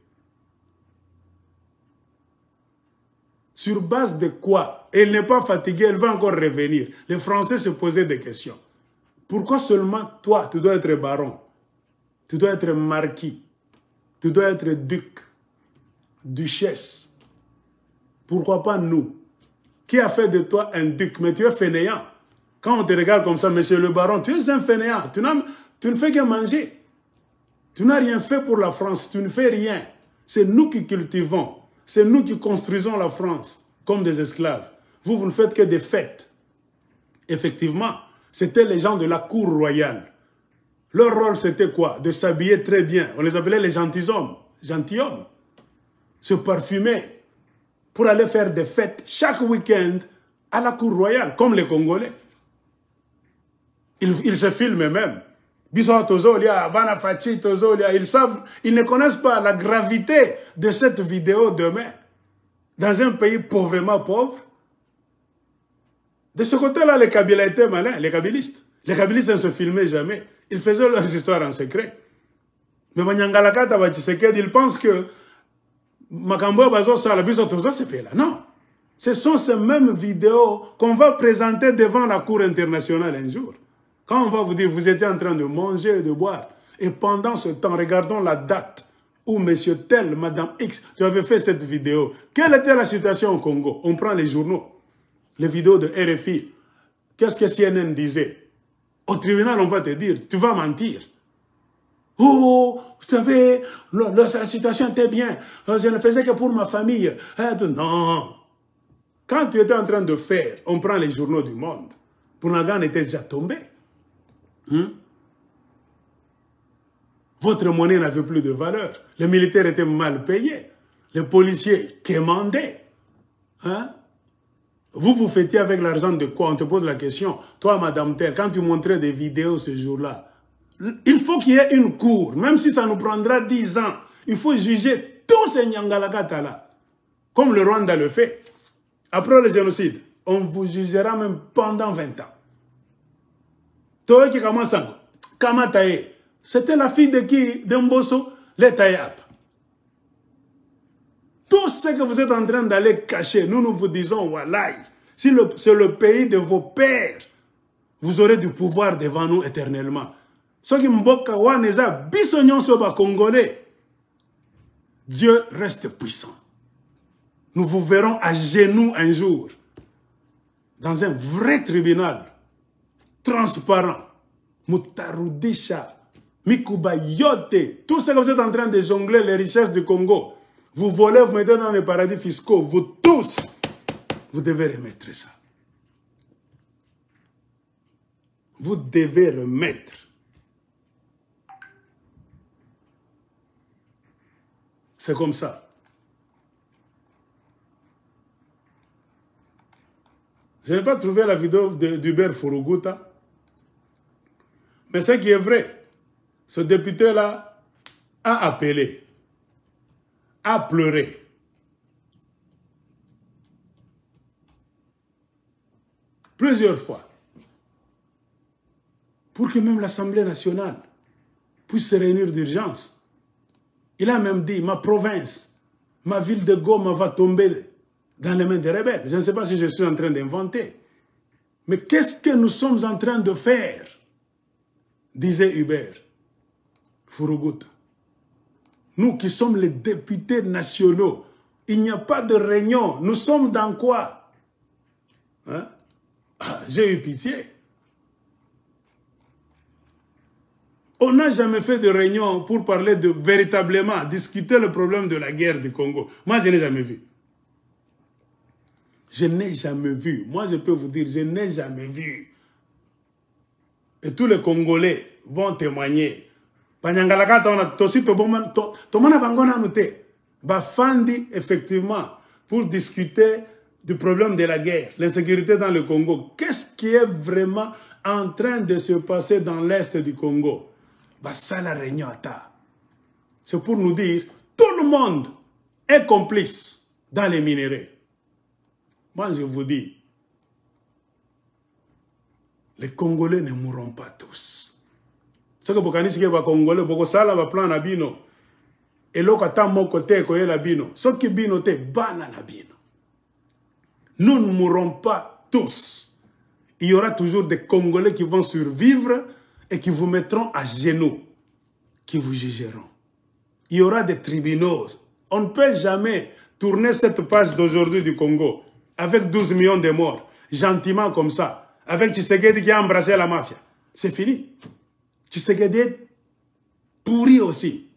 Sur base de quoi? Elle n'est pas fatiguée, elle va encore revenir. Les Français se posaient des questions. Pourquoi seulement toi, tu dois être baron? Tu dois être marquis? Tu dois être duc? Duchesse? Pourquoi pas nous? Qui a fait de toi un duc? Mais tu es fainéant. Quand on te regarde comme ça, monsieur le baron, tu es un fainéant. Tu ne fais que manger. Tu n'as rien fait pour la France. Tu ne fais rien. C'est nous qui cultivons. C'est nous qui construisons la France comme des esclaves. Vous, vous ne faites que des fêtes. Effectivement, c'était les gens de la cour royale. Leur rôle, c'était quoi? De s'habiller très bien. On les appelait les gentilshommes. Gentilshommes. Se parfumer pour aller faire des fêtes chaque week-end à la cour royale, comme les Congolais. Ils se filment même. Ils savent, ils ne connaissent pas la gravité de cette vidéo demain. Dans un pays pauvrement pauvre. De ce côté-là, les Kabyles étaient malins, les Kabylistes. Les Kabylistes ne se filmaient jamais. Ils faisaient leurs histoires en secret. Mais Manyangalakata Bachisekedi, ils pensent que Makambo Bazo Salabiso Tozo c'est là. Non. Ce sont ces mêmes vidéos qu'on va présenter devant la Cour internationale un jour. Quand on va vous dire, vous étiez en train de manger et de boire, et pendant ce temps, regardons la date où monsieur tel, madame X, tu avais fait cette vidéo. Quelle était la situation au Congo? On prend les journaux, les vidéos de RFI. Qu'est-ce que CNN disait? Au tribunal, on va te dire, tu vas mentir. Oh, vous savez, la situation était bien. Je ne faisais que pour ma famille. Non. Quand tu étais en train de faire, on prend les journaux du monde. Pounagan était déjà tombé. Votre monnaie n'avait plus de valeur. Les militaires étaient mal payés. Les policiers quémandaient. Vous vous fêtiez avec l'argent de quoi? On te pose la question. Toi, Madame Terre, quand tu montrais des vidéos ce jour-là, il faut qu'il y ait une cour, même si ça nous prendra 10 ans. Il faut juger tous ces Nyangalakata-là, comme le Rwanda le fait. Après le génocide, on vous jugera même pendant 20 ans. Toi qui commence à Kamatae, c'était la fille de qui? De Mbosso, les Tayab. Tout ce que vous êtes en train d'aller cacher, nous vous disons, Wallahi, si c'est le pays de vos pères, vous aurez du pouvoir devant nous éternellement. Ce qui mboka waneza bisognon soba congolais. Dieu reste puissant. Nous vous verrons à genoux un jour, dans un vrai tribunal, transparent. Moutarudisha, Mikuba Yote, tout ce que vous êtes en train de jongler les richesses du Congo, vous volez, vous mettez dans les paradis fiscaux, vous tous, vous devez remettre ça. Vous devez remettre. C'est comme ça. Je n'ai pas trouvé la vidéo d'Hubert Furuguta. Mais ce qui est vrai, ce député-là a appelé, a pleuré. Plusieurs fois. Pour que même l'Assemblée nationale puisse se réunir d'urgence. Il a même dit, ma province, ma ville de Goma va tomber dans les mains des rebelles. Je ne sais pas si je suis en train d'inventer. Mais qu'est-ce que nous sommes en train de faire? Disait Hubert Furuguta. Nous qui sommes les députés nationaux, il n'y a pas de réunion. Nous sommes dans quoi? J'ai eu pitié. On n'a jamais fait de réunion pour parler de véritablement, discuter le problème de la guerre du Congo. Moi, je n'ai jamais vu. Je n'ai jamais vu. Moi, je peux vous dire, je n'ai jamais vu. Et tous les Congolais vont témoigner. Bafandi, effectivement, pour discuter du problème de la guerre, l'insécurité dans le Congo. Qu'est-ce qui est vraiment en train de se passer dans l'est du Congo? Ça, la réunion c'est pour nous dire, tout le monde est complice dans les minéraux. Moi, je vous dis, les Congolais ne mourront pas tous. C'est que pour les Congolais, pour que ça va plan nabino, et l'autre à mon côté, que la bino, ce qui bino te banana bino. Nous ne mourrons pas tous. Il y aura toujours des Congolais qui vont survivre et qui vous mettront à genoux, qui vous jugeront. Il y aura des tribunaux. On ne peut jamais tourner cette page d'aujourd'hui du Congo avec 12 millions de morts, gentiment comme ça, avec Tshisekedi qui a embrassé la mafia. C'est fini. Tshisekedi est pourri aussi.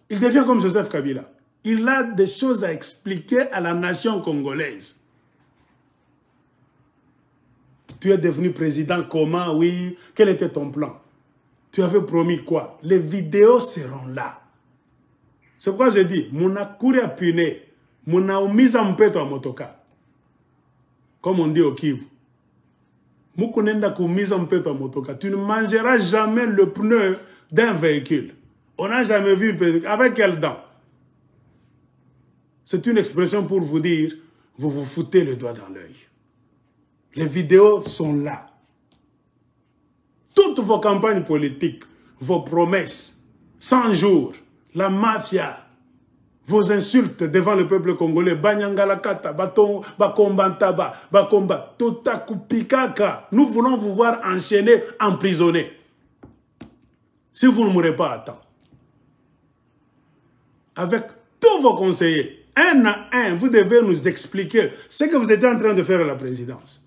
Il devient comme Joseph Kabila. Il a des choses à expliquer à la nation congolaise. Tu es devenu président comment? Oui. Quel était ton plan? Tu avais promis quoi? Les vidéos seront là. C'est pourquoi je dis, Muna Kouria Pune, Muna Umiza Mpeto à Motoka. Comme on dit au Kivu. Mukunenda Kumiza Mpeto à Motoka. Tu ne mangeras jamais le pneu d'un véhicule. On n'a jamais vu avec quelle dent? C'est une expression pour vous dire, vous vous foutez le doigt dans l'œil. Les vidéos sont là. Toutes vos campagnes politiques, vos promesses, 100 jours, la mafia, vos insultes devant le peuple congolais, Banyangalakata, Baton, Bakombantaba, Bakomba, Totakupikaka. Nous voulons vous voir enchaîner, emprisonner. Si vous ne mourrez pas à temps. Avec tous vos conseillers, un à un, vous devez nous expliquer ce que vous êtes en train de faire à la présidence.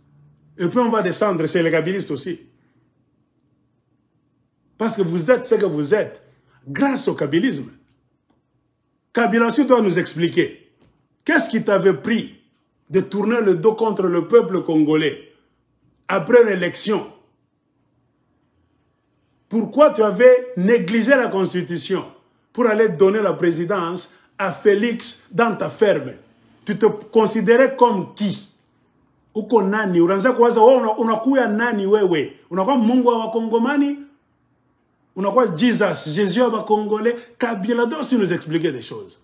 Et puis on va descendre chez les kabylistes aussi. Parce que vous êtes ce que vous êtes grâce au kabylisme. Kabila aussi doit nous expliquer. Qu'est-ce qui t'avait pris de tourner le dos contre le peuple congolais après l'élection? Pourquoi tu avais négligé la Constitution pour aller donner la présidence à Félix dans ta ferme? Tu te considérais comme qui? Uko nani? Unaanza kuwaza unakuya nani wewe? Unakuwa Mungu wa Wakongomani? Unakuwa Jésus wa Congolais? Kabila doit aussi nous expliquer des choses.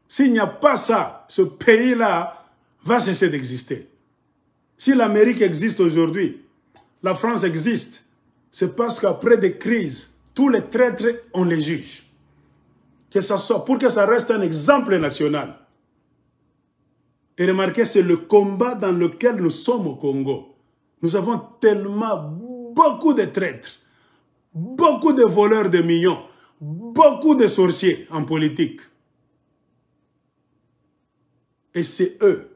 S'il n'y a pas ça, ce pays-là va cesser d'exister. Si l'Amérique existe aujourd'hui, la France existe, c'est parce qu'après des crises, tous les traîtres, on les juge. Que ça soit, pour que ça reste un exemple national. Et remarquez, c'est le combat dans lequel nous sommes au Congo. Nous avons tellement beaucoup de traîtres, beaucoup de voleurs de millions, beaucoup de sorciers en politique. Et c'est eux.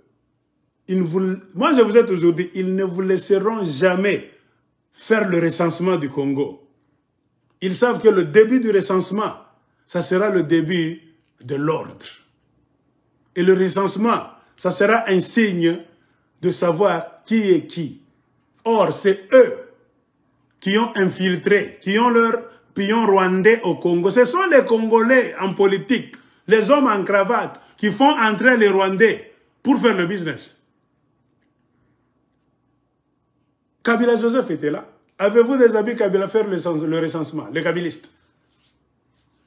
Moi, je vous ai toujours dit, ils ne vous laisseront jamais faire le recensement du Congo. Ils savent que le début du recensement, ça sera le début de l'ordre. Et le recensement, ça sera un signe de savoir qui est qui. Or, c'est eux qui ont infiltré, qui ont leur pion rwandais au Congo. Ce sont les Congolais en politique, les hommes en cravate, qui font entrer les Rwandais pour faire le business. Kabila Joseph était là. Avez-vous des amis Kabila faire le recensement, les kabylistes?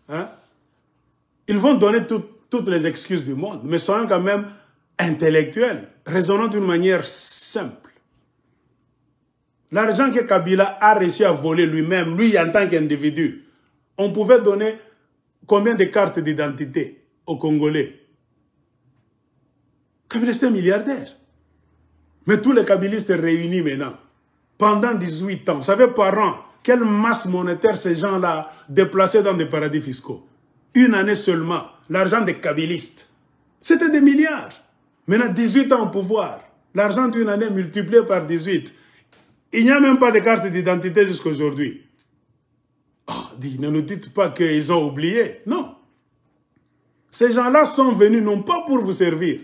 Hein? Ils vont donner toutes les excuses du monde, mais soyons quand même intellectuels, raisonnant d'une manière simple. L'argent que Kabila a réussi à voler lui-même, lui en tant qu'individu, on pouvait donner combien de cartes d'identité aux Congolais? Kabila était un milliardaire. Mais tous les kabylistes réunis maintenant, pendant 18 ans, vous savez par an, quelle masse monétaire ces gens-là déplaçaient dans des paradis fiscaux? Une année seulement, l'argent des kabylistes, c'était des milliards. Maintenant, 18 ans au pouvoir, l'argent d'une année multiplié par 18. Il n'y a même pas de carte d'identité jusqu'à aujourd'hui. Oh, ne nous dites pas qu'ils ont oublié. Non. Ces gens-là sont venus non pas pour vous servir.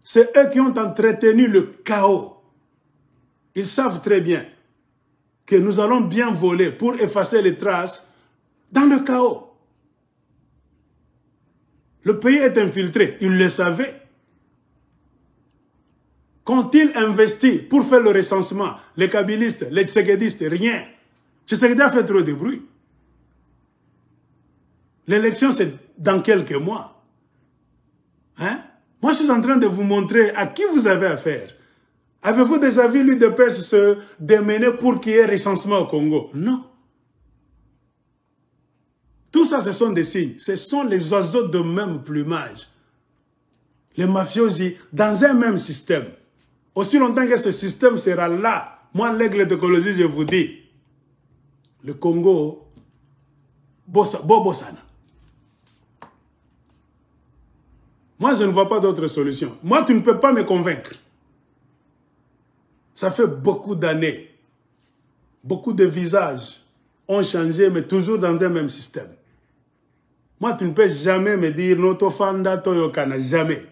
C'est eux qui ont entretenu le chaos. Ils savent très bien que nous allons bien voler pour effacer les traces dans le chaos. Le pays est infiltré, ils le savaient. Quand ils investissent pour faire le recensement, les kabylistes, les tséguédistes, rien. Tshisekedi a fait trop de bruit. L'élection, c'est dans quelques mois. Hein? Moi, je suis en train de vous montrer à qui vous avez affaire. Avez-vous déjà vu l'UDPS se démener pour qu'il y ait recensement au Congo? Non. Tout ça, ce sont des signes. Ce sont les oiseaux de même plumage. Les mafiosi, dans un même système. Aussi longtemps que ce système sera là, moi, l'aigle d'écologie, je vous dis, le Congo, Bobosana. Moi, je ne vois pas d'autre solution. Moi, tu ne peux pas me convaincre. Ça fait beaucoup d'années. Beaucoup de visages ont changé, mais toujours dans un même système. Moi, tu ne peux jamais me dire « Noto Fanda Toyokana », jamais.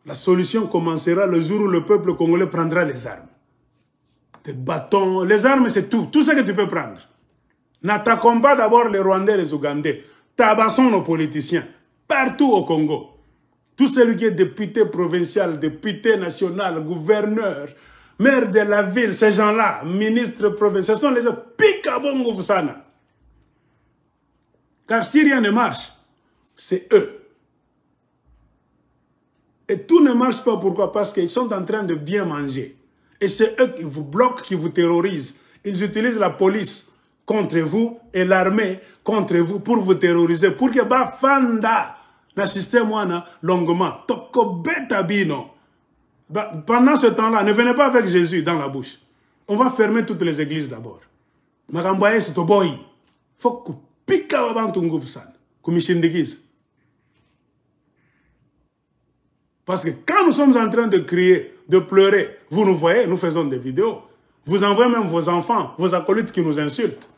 La solution commencera le jour où le peuple congolais prendra les armes. Des bâtons, les armes, c'est tout. Tout ce que tu peux prendre. N'attaquons pas d'abord les Rwandais et les Ougandais. Tabassons nos politiciens. Partout au Congo. Tout celui qui est député provincial, député national, gouverneur, maire de la ville, ces gens-là, ministres provinciaux, ce sont les autres. Pikabongo Fusana. Car si rien ne marche, c'est eux. Et tout ne marche pas. Pourquoi? Parce qu'ils sont en train de bien manger. Et c'est eux qui vous bloquent, qui vous terrorisent. Ils utilisent la police contre vous et l'armée contre vous pour vous terroriser. Pour que ba fanda na système wana longuement. Toko beta bino. Pendant ce temps-là, ne venez pas avec Jésus dans la bouche. On va fermer toutes les églises d'abord. Makambaye c'est boy. Faut que pika wabantu ngufsan. Kumishindikiza. Parce que quand nous sommes en train de crier, de pleurer, vous nous voyez, nous faisons des vidéos. Vous envoyez même vos enfants, vos acolytes qui nous insultent.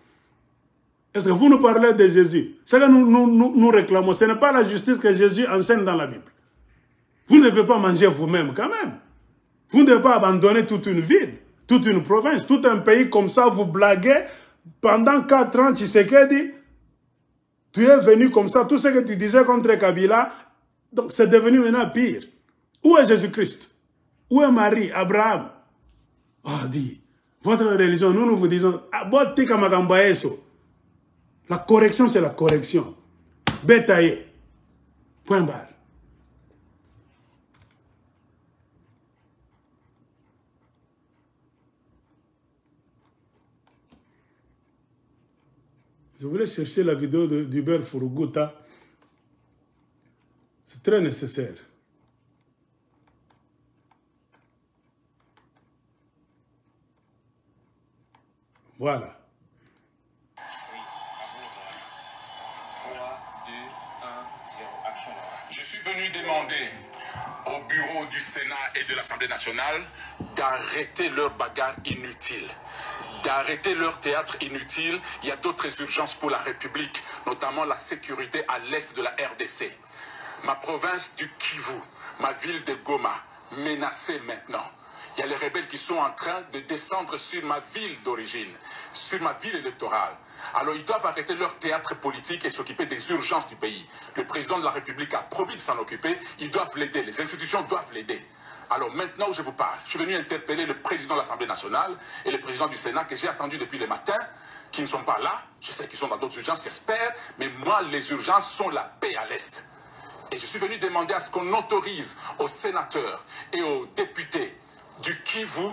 Est-ce que vous nous parlez de Jésus? Ce que nous réclamons, ce n'est pas la justice que Jésus enseigne dans la Bible. Vous ne devez pas manger vous-même quand même. Vous ne devez pas abandonner toute une ville, toute une province, tout un pays comme ça, vous blaguez. Pendant 4 ans, Tshisekedi, tu es venu comme ça, tout ce que tu disais contre Kabila, donc c'est devenu maintenant pire. Où est Jésus-Christ? Où est Marie, Abraham? Oh, dit, votre religion, nous vous disons, la correction, c'est la correction. Bétaillé. Point barre. Je voulais chercher la vidéo d'Hubert Furuguta. C'est très nécessaire. Voilà. Je suis venu demander au bureau du Sénat et de l'Assemblée nationale d'arrêter leur bagarre inutile, d'arrêter leur théâtre inutile. Il y a d'autres urgences pour la République, notamment la sécurité à l'est de la RDC. Ma province du Kivu, ma ville de Goma, menacée maintenant. Il y a les rebelles qui sont en train de descendre sur ma ville d'origine, sur ma ville électorale. Alors ils doivent arrêter leur théâtre politique et s'occuper des urgences du pays. Le président de la République a promis de s'en occuper, ils doivent l'aider, les institutions doivent l'aider. Alors maintenant où je vous parle, je suis venu interpeller le président de l'Assemblée nationale et le président du Sénat que j'ai attendu depuis le matin, qui ne sont pas là. Je sais qu'ils sont dans d'autres urgences, j'espère, mais moi les urgences sont la paix à l'Est. Et je suis venu demander à ce qu'on autorise aux sénateurs et aux députés du Kivu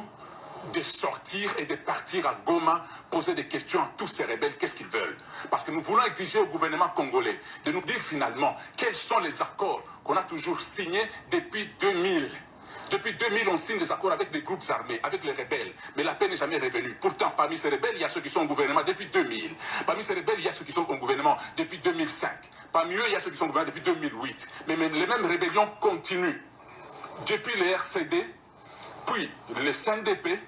de sortir et de partir à Goma, poser des questions à tous ces rebelles, qu'est-ce qu'ils veulent. Parce que nous voulons exiger au gouvernement congolais de nous dire finalement quels sont les accords qu'on a toujours signés depuis 2000. Depuis 2000, on signe des accords avec des groupes armés, avec les rebelles, mais la paix n'est jamais revenue. Pourtant, parmi ces rebelles, il y a ceux qui sont au gouvernement depuis 2000. Parmi ces rebelles, il y a ceux qui sont au gouvernement depuis 2005. Parmi eux, il y a ceux qui sont au gouvernement depuis 2008. Mais même, les mêmes rébellions continuent. Depuis le RCD, puis le CNDP,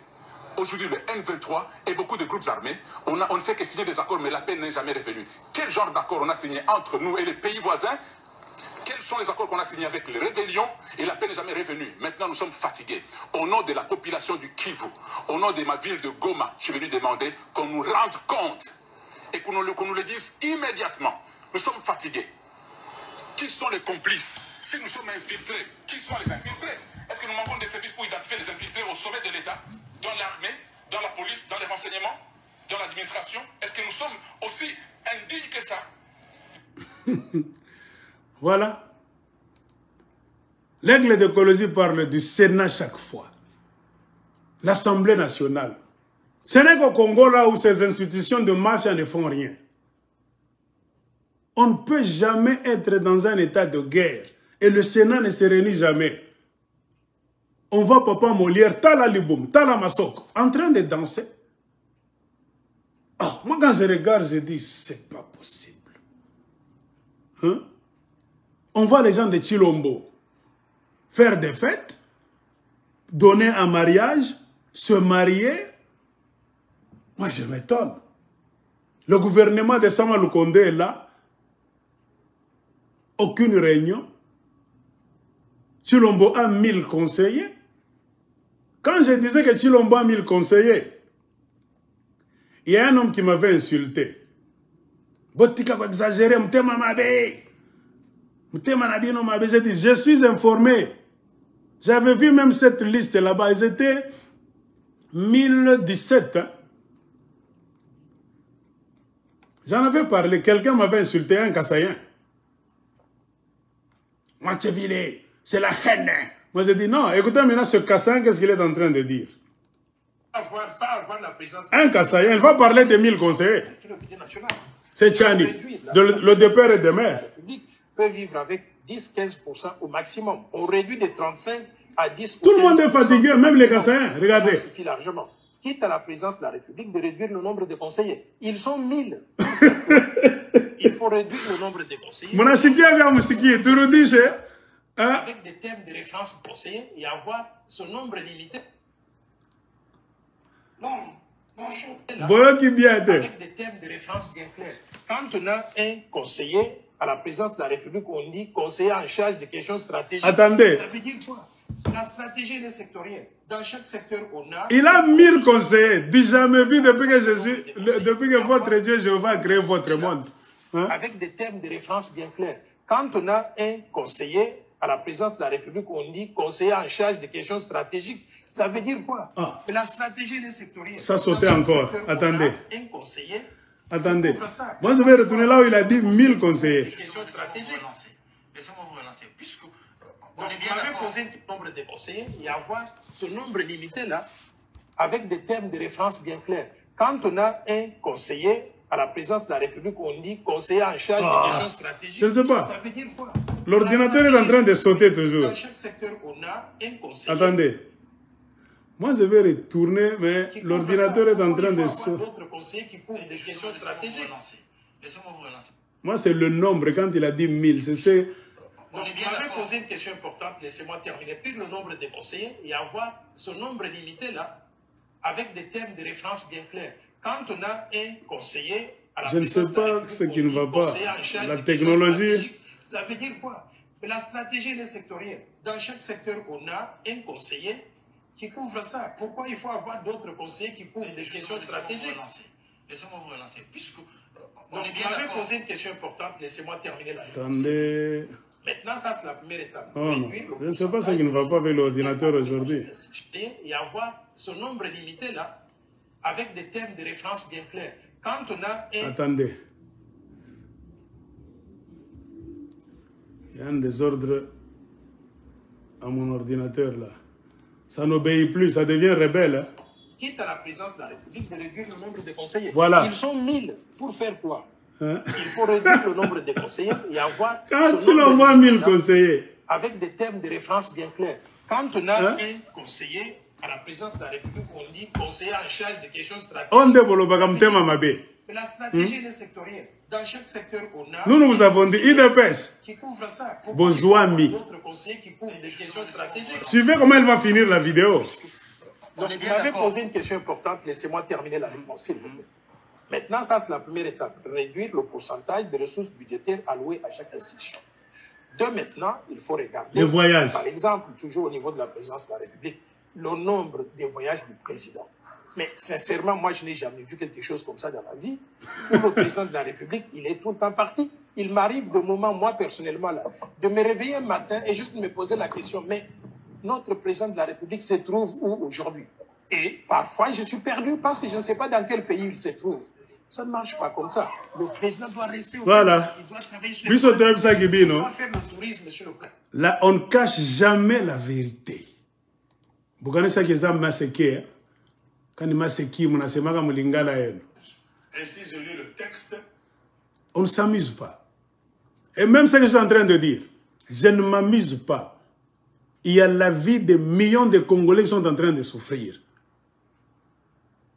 aujourd'hui le M23 et beaucoup de groupes armés, on ne fait que signer des accords, mais la paix n'est jamais revenue. Quel genre d'accord on a signé entre nous et les pays voisins? Quels sont les accords qu'on a signés avec les rébellions et la paix n'est jamais revenue. Maintenant, nous sommes fatigués. Au nom de la population du Kivu, au nom de ma ville de Goma, je suis venu demander qu'on nous rende compte et qu'on nous le dise immédiatement. Nous sommes fatigués. Qui sont les complices? Si nous sommes infiltrés, qui sont les infiltrés? Est-ce que nous manquons des services pour identifier les infiltrés au sommet de l'État, dans l'armée, dans la police, dans les renseignements, dans l'administration? Est-ce que nous sommes aussi indignes que ça? Voilà. L'aigle de Colosie parle du Sénat chaque fois. L'Assemblée nationale. Ce n'est qu'au Congo là où ces institutions de mafia ne font rien. On ne peut jamais être dans un état de guerre. Et le Sénat ne se réunit jamais. On voit Papa Molière, Tala Liboum, Tala Massok, en train de danser. Oh, moi quand je regarde, je dis, c'est pas possible. Hein? On voit les gens de Chilombo faire des fêtes, donner un mariage, se marier. Moi, je m'étonne. Le gouvernement de Sama Lukonde est là. Aucune réunion. Chilombo a 1000 conseillers. Quand je disais que Chilombo a 1000 conseillers, il y a un homme qui m'avait insulté. Botika va exagérer, je suis informé. J'avais vu même cette liste là-bas. Ils étaient 1017. Hein. J'en avais parlé. Quelqu'un m'avait insulté, un Kassayen. Macheville, c'est la haine. Moi, j'ai dit non. Écoutez maintenant ce Kassayen, qu'est-ce qu'il est en train de dire? Un Kassayen, il va parler de 1000 conseillers. C'est Tchani. Le départ et de mer. Peut vivre avec 10-15% au maximum. On réduit de 35 à 10%. Tout le monde est fatigué, même les Kassaïens. Regardez. Ça suffit largement. Quitte à la présidence de la République de réduire le nombre de conseillers. Ils sont 1000. Il faut réduire le nombre de conseillers. Avec des thèmes de référence conseillers et avoir ce nombre limité. Non. Avec des thèmes de référence bien clairs. Quand on a un conseiller à la présidence de la République, on dit conseiller en charge des questions stratégiques. Attendez. Ça veut dire quoi? La stratégie est sectorielle. Dans chaque secteur, on a... Il a 1000 conseillers. Dis jamais vu depuis que votre Dieu Jéhovah a créé votre monde. Hein? Avec des thèmes de référence bien clairs. Quand on a un conseiller à la présidence de la République, on dit conseiller en charge des questions stratégiques. Ça veut dire quoi? La stratégie est sectorielle. Ça sautait encore. Secteur, attendez. Un conseiller. Attendez. Moi, je vais retourner là où il a dit 1000 conseillers. Laissez-moi vous relancer. Puisque on est bien d'accord. Poser un nombre de conseillers et avoir ce nombre limité là, avec des thèmes de référence bien clairs. Quand on a un conseiller à la présidence de la République, on dit conseiller en charge des questions stratégiques. Je ne sais pas. Ça veut dire quoi? L'ordinateur est en train de sauter toujours. Dans chaque secteur, on a un conseiller. Attendez. Moi, je vais retourner, mais l'ordinateur est en train de sauter. D'autres conseillers qui couvrent des questions stratégiques. Laissez-moi vous relancer. Moi, c'est le nombre. Quand il a dit 1000, c'est... On est bien d'accord. Je vais poser une question importante. Laissez-moi terminer. Puis le nombre de conseillers et avoir ce nombre limité là, avec des thèmes de référence bien clairs. Quand on a un conseiller à la je ne sais pas ce qui ne va pas. La technologie... Ça veut dire quoi? La stratégie est sectorielle. Dans chaque secteur, on a un conseiller qui couvre ça. Pourquoi il faut avoir d'autres conseillers qui couvrent des questions stratégiques? Laissez-moi vous relancer. Puisque on est bien d'accord. Je vais poser une question importante. Laissez-moi terminer la réponse. Attendez. Maintenant, ça, c'est la première étape. Oh non. Je ne sais pas ce qui ne va pas avec l'ordinateur aujourd'hui. Et avoir ce nombre limité là, avec des thèmes de référence bien clairs. Quand on a un... Attendez. Il y a un désordre à mon ordinateur là. Ça n'obéit plus, ça devient rebelle. Hein? Quitte à la présidence de la République de réduire le nombre de conseillers. Voilà. Ils sont 1000. Pour faire quoi? Hein? Il faut réduire le nombre de conseillers et avoir... Quand tu l'envoies 1000 conseillers. Avec des thèmes de référence bien clairs. Quand on a un conseiller à la présidence de la République, on dit conseiller en charge des questions stratégiques. On développe comme thème à Mabé. La stratégie est sectorielle. Dans chaque secteur, on a... Nous vous avons dit IDPS. Qui couvre ça. Bozouami. D'autres conseillers qui couvrent des questions stratégiques. Suivez comment elle va finir la vidéo. Donc, vous avez posé une question importante. Laissez-moi terminer la réponse, s'il vous plaît. Maintenant, ça, c'est la première étape. Réduire le pourcentage de ressources budgétaires allouées à chaque institution. De maintenant, il faut regarder. Les voyages. Par exemple, toujours au niveau de la présidence de la République, le nombre de voyages du président. Mais sincèrement, moi, je n'ai jamais vu quelque chose comme ça dans la vie. Où le président de la République, il est tout le temps parti. Il m'arrive de moments, moi, personnellement, là, de me réveiller un matin et juste me poser la question, mais notre président de la République se trouve où aujourd'hui? Et parfois, je suis perdu parce que je ne sais pas dans quel pays il se trouve. Ça ne marche pas comme ça. Le président doit rester au Voilà. Il doit travailler sur Il doit faire le tourisme sur le plan. Là, on ne cache jamais la vérité. Vous connaissez ça qui est ça, Maseke. Quand il Maseki, mon asemaka mulingala eno. Ainsi, je lis le texte. On ne s'amuse pas. Et même ce que je suis en train de dire, je ne m'amuse pas. Il y a la vie de millions de Congolais qui sont en train de souffrir.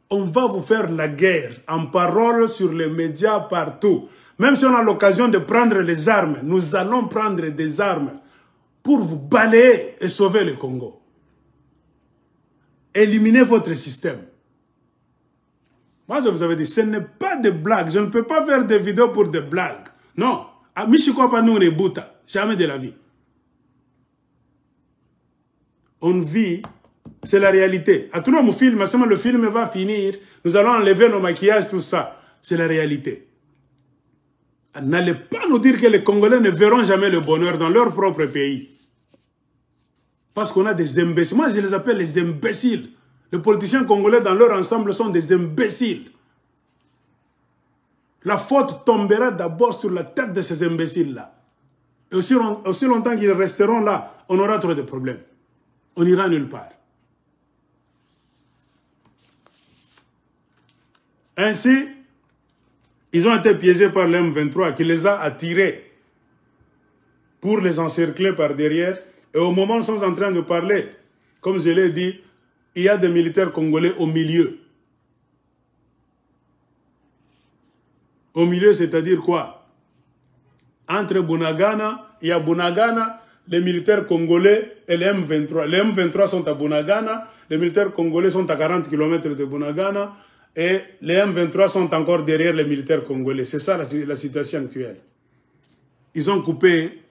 On va vous faire la guerre en parole sur les médias partout. Même si on a l'occasion de prendre les armes, nous allons prendre des armes pour vous balayer et sauver le Congo. Éliminez votre système. Moi, je vous avais dit, ce n'est pas des blagues. Je ne peux pas faire des vidéos pour des blagues. Non. Jamais de la vie. On vit, c'est la réalité. À tout le film, le film va finir, nous allons enlever nos maquillages, tout ça. C'est la réalité. N'allez pas nous dire que les Congolais ne verront jamais le bonheur dans leur propre pays. Parce qu'on a des imbéciles. Moi, je les appelle les imbéciles. Les politiciens congolais dans leur ensemble sont des imbéciles. La faute tombera d'abord sur la tête de ces imbéciles-là. Et aussi longtemps qu'ils resteront là, on aura trop de problèmes. On n'ira nulle part. Ainsi, ils ont été piégés par l'M23 qui les a attirés pour les encercler par derrière. Et au moment où nous sommes en train de parler, comme je l'ai dit, il y a des militaires congolais au milieu. Au milieu, c'est-à-dire quoi? Entre Bunagana, il y a Bunagana, les militaires congolais et les M23. Les M23 sont à Bunagana, les militaires congolais sont à 40 km de Bunagana et les M23 sont encore derrière les militaires congolais. C'est ça la situation actuelle. Ils ont coupé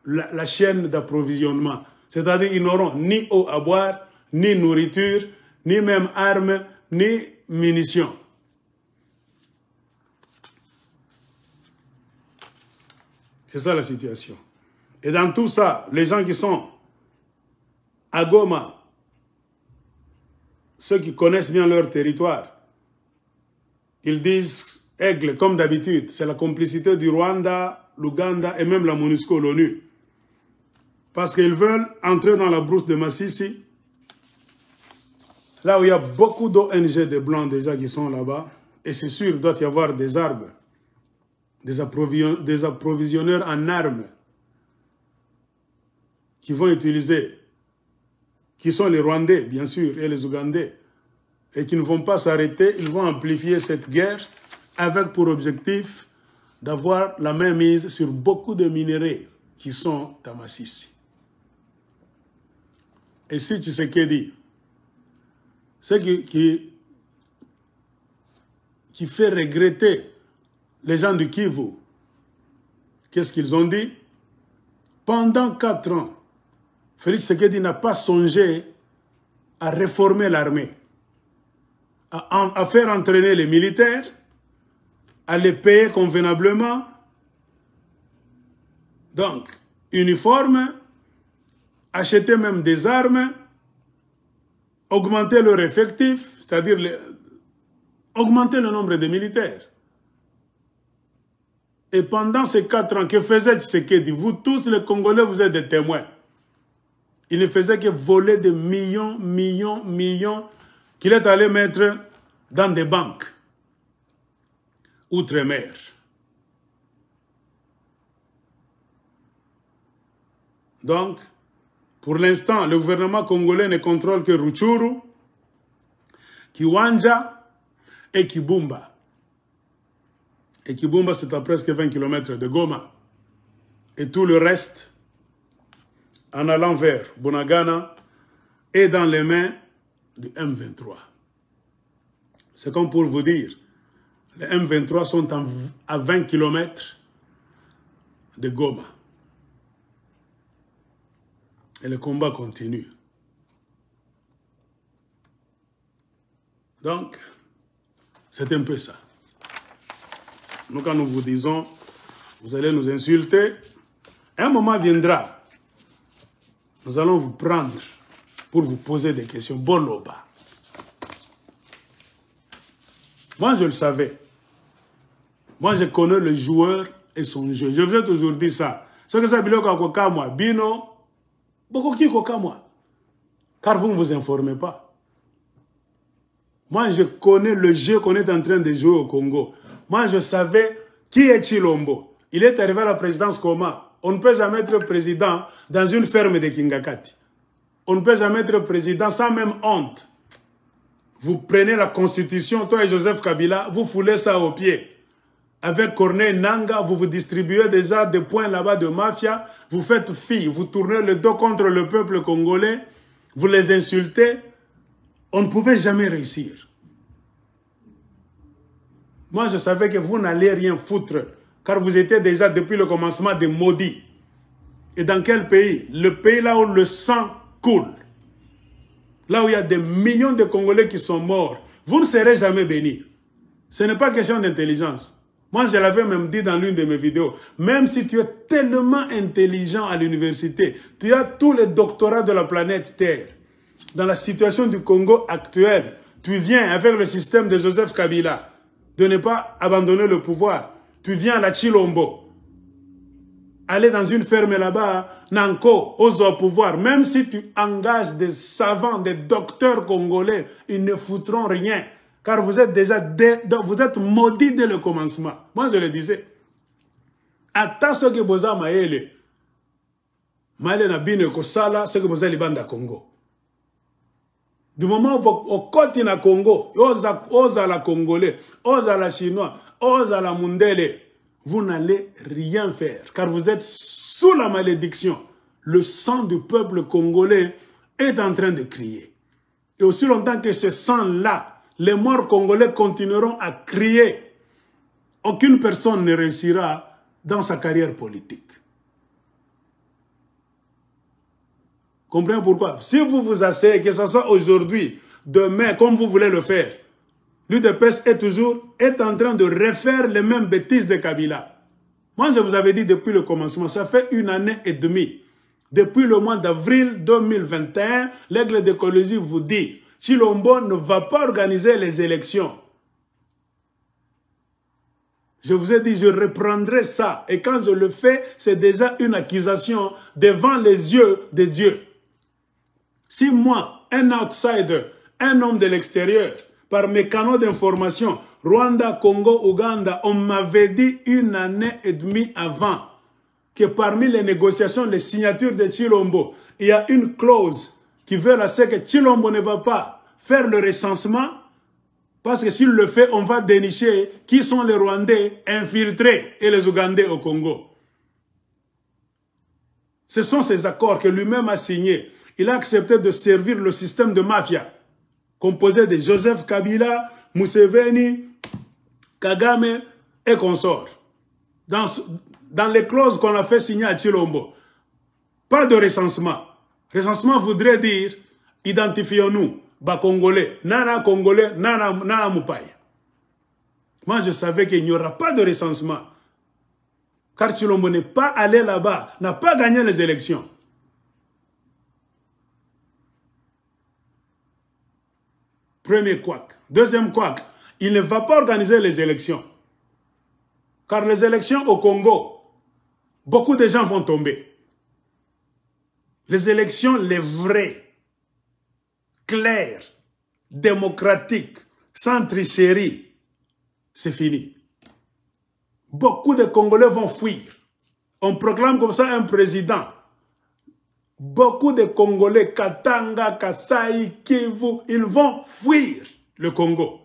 la chaîne d'approvisionnement. C'est-à-dire qu'ils n'auront ni eau à boire, ni nourriture, ni même armes, ni munitions. C'est ça la situation. Et dans tout ça, les gens qui sont à Goma, ceux qui connaissent bien leur territoire, ils disent aigle comme d'habitude. C'est la complicité du Rwanda, l'Ouganda et même la MONUSCO, l'ONU. Parce qu'ils veulent entrer dans la brousse de Massissi, là où il y a beaucoup d'ONG de Blancs déjà qui sont là-bas. Et c'est sûr, il doit y avoir des arbres, des approvisionneurs en armes qui vont utiliser, qui sont les Rwandais, bien sûr, et les Ougandais, et qui ne vont pas s'arrêter. Ils vont amplifier cette guerre avec pour objectif d'avoir la main mise sur beaucoup de minéraux qui sont à Massissi. Et si tu sais qu'est dit, ce qui fait regretter les gens du Kivu, qu'est-ce qu'ils ont dit? Pendant 4 ans, Félix Tshisekedi n'a pas songé à réformer l'armée, à faire entraîner les militaires, à les payer convenablement. Donc, uniforme, acheter même des armes, augmenter leur effectif, c'est-à-dire augmenter le nombre de militaires. Et pendant ces 4 ans, que faisait Tshisekedi? Vous tous les Congolais, vous êtes des témoins. Il ne faisait que voler des millions qu'il est allé mettre dans des banques outre-mer. Donc, pour l'instant, le gouvernement congolais ne contrôle que Rutshuru, Kiwanja et Kibumba. Et Kibumba, c'est à presque 20 km de Goma. Et tout le reste, en allant vers Bunagana, est dans les mains du M23. C'est comme pour vous dire, les M23 sont à 20 km de Goma. Et le combat continue. Donc, c'est un peu ça. Nous, quand nous vous disons, vous allez nous insulter, un moment viendra, nous allons vous prendre pour vous poser des questions. Boloba. Moi, je le savais. Moi, je connais le joueur et son jeu. Je vous ai toujours dit ça. Ce que ça veut dire que moi, Bino, beaucoup qui moi. Car vous ne vous informez pas. Moi, je connais le jeu qu'on est en train de jouer au Congo. Moi, je savais qui est Chilombo. Il est arrivé à la présidence comment? On ne peut jamais être président dans une ferme de Kingakati. On ne peut jamais être président sans même honte. Vous prenez la constitution, toi et Joseph Kabila, vous foulez ça aux pieds. Avec Corneille Nanga, vous vous distribuez déjà des points là-bas de mafia. Vous faites fi, vous tournez le dos contre le peuple congolais. Vous les insultez. On ne pouvait jamais réussir. Moi, je savais que vous n'allez rien foutre. Car vous étiez déjà depuis le commencement des maudits. Et dans quel pays? Le pays là où le sang coule. Là où il y a des millions de Congolais qui sont morts. Vous ne serez jamais bénis. Ce n'est pas question d'intelligence. Moi, je l'avais même dit dans l'une de mes vidéos. Même si tu es tellement intelligent à l'université, tu as tous les doctorats de la planète Terre. Dans la situation du Congo actuelle, tu viens avec le système de Joseph Kabila de ne pas abandonner le pouvoir. Tu viens à la Chilombo. Aller dans une ferme là-bas, Nanko, ose au pouvoir. Même si tu engages des savants, des docteurs congolais, ils ne foutront rien. Car vous êtes déjà vous êtes maudits dès le commencement. Moi, je le disais. Ata ce que vous avez maïle na bine ko sala ce que vous avez libanda Congo. Du moment où au côté na Congo, osa la Congolais, osa la Chinois, osa la Mundele, vous n'allez rien faire. Car vous êtes sous la malédiction. Le sang du peuple congolais est en train de crier. Et aussi longtemps que ce sang-là, les morts congolais continueront à crier. Aucune personne ne réussira dans sa carrière politique. Comprenez pourquoi? Si vous vous asseyez, que ce soit aujourd'hui, demain, comme vous voulez le faire, l'UDPS est en train de refaire les mêmes bêtises de Kabila. Moi, je vous avais dit depuis le commencement, ça fait 1 année et demie. Depuis le mois d'avril 2021, l'Aigle d'écologie vous dit, Chilombo ne va pas organiser les élections. Je vous ai dit, je reprendrai ça. Et quand je le fais, c'est déjà une accusation devant les yeux de Dieu. Si moi, un outsider, un homme de l'extérieur, par mes canaux d'information, Rwanda, Congo, Ouganda, on m'avait dit 1 année et demie avant que parmi les négociations, les signatures de Chilombo, il y a une clause qui veut à ce que Chilombo ne va pas faire le recensement, parce que s'il le fait, on va dénicher qui sont les Rwandais infiltrés et les Ougandais au Congo. Ce sont ces accords que lui-même a signés. Il a accepté de servir le système de mafia, composé de Joseph Kabila, Museveni, Kagame et consorts. Dans les clauses qu'on a fait signer à Chilombo, pas de recensement. Recensement voudrait dire, identifions-nous, Congolais, Nana Congolais, Nana Moupaï. Moi, je savais qu'il n'y aura pas de recensement. Car Chilombo n'est pas allé là-bas, n'a pas gagné les élections. Premier couac. Deuxième couac, il ne va pas organiser les élections. Car les élections au Congo, beaucoup de gens vont tomber. Les élections, les vraies, claires, démocratiques, sans tricherie, c'est fini. Beaucoup de Congolais vont fuir. On proclame comme ça un président. Beaucoup de Congolais, Katanga, Kasai, Kivu, ils vont fuir le Congo.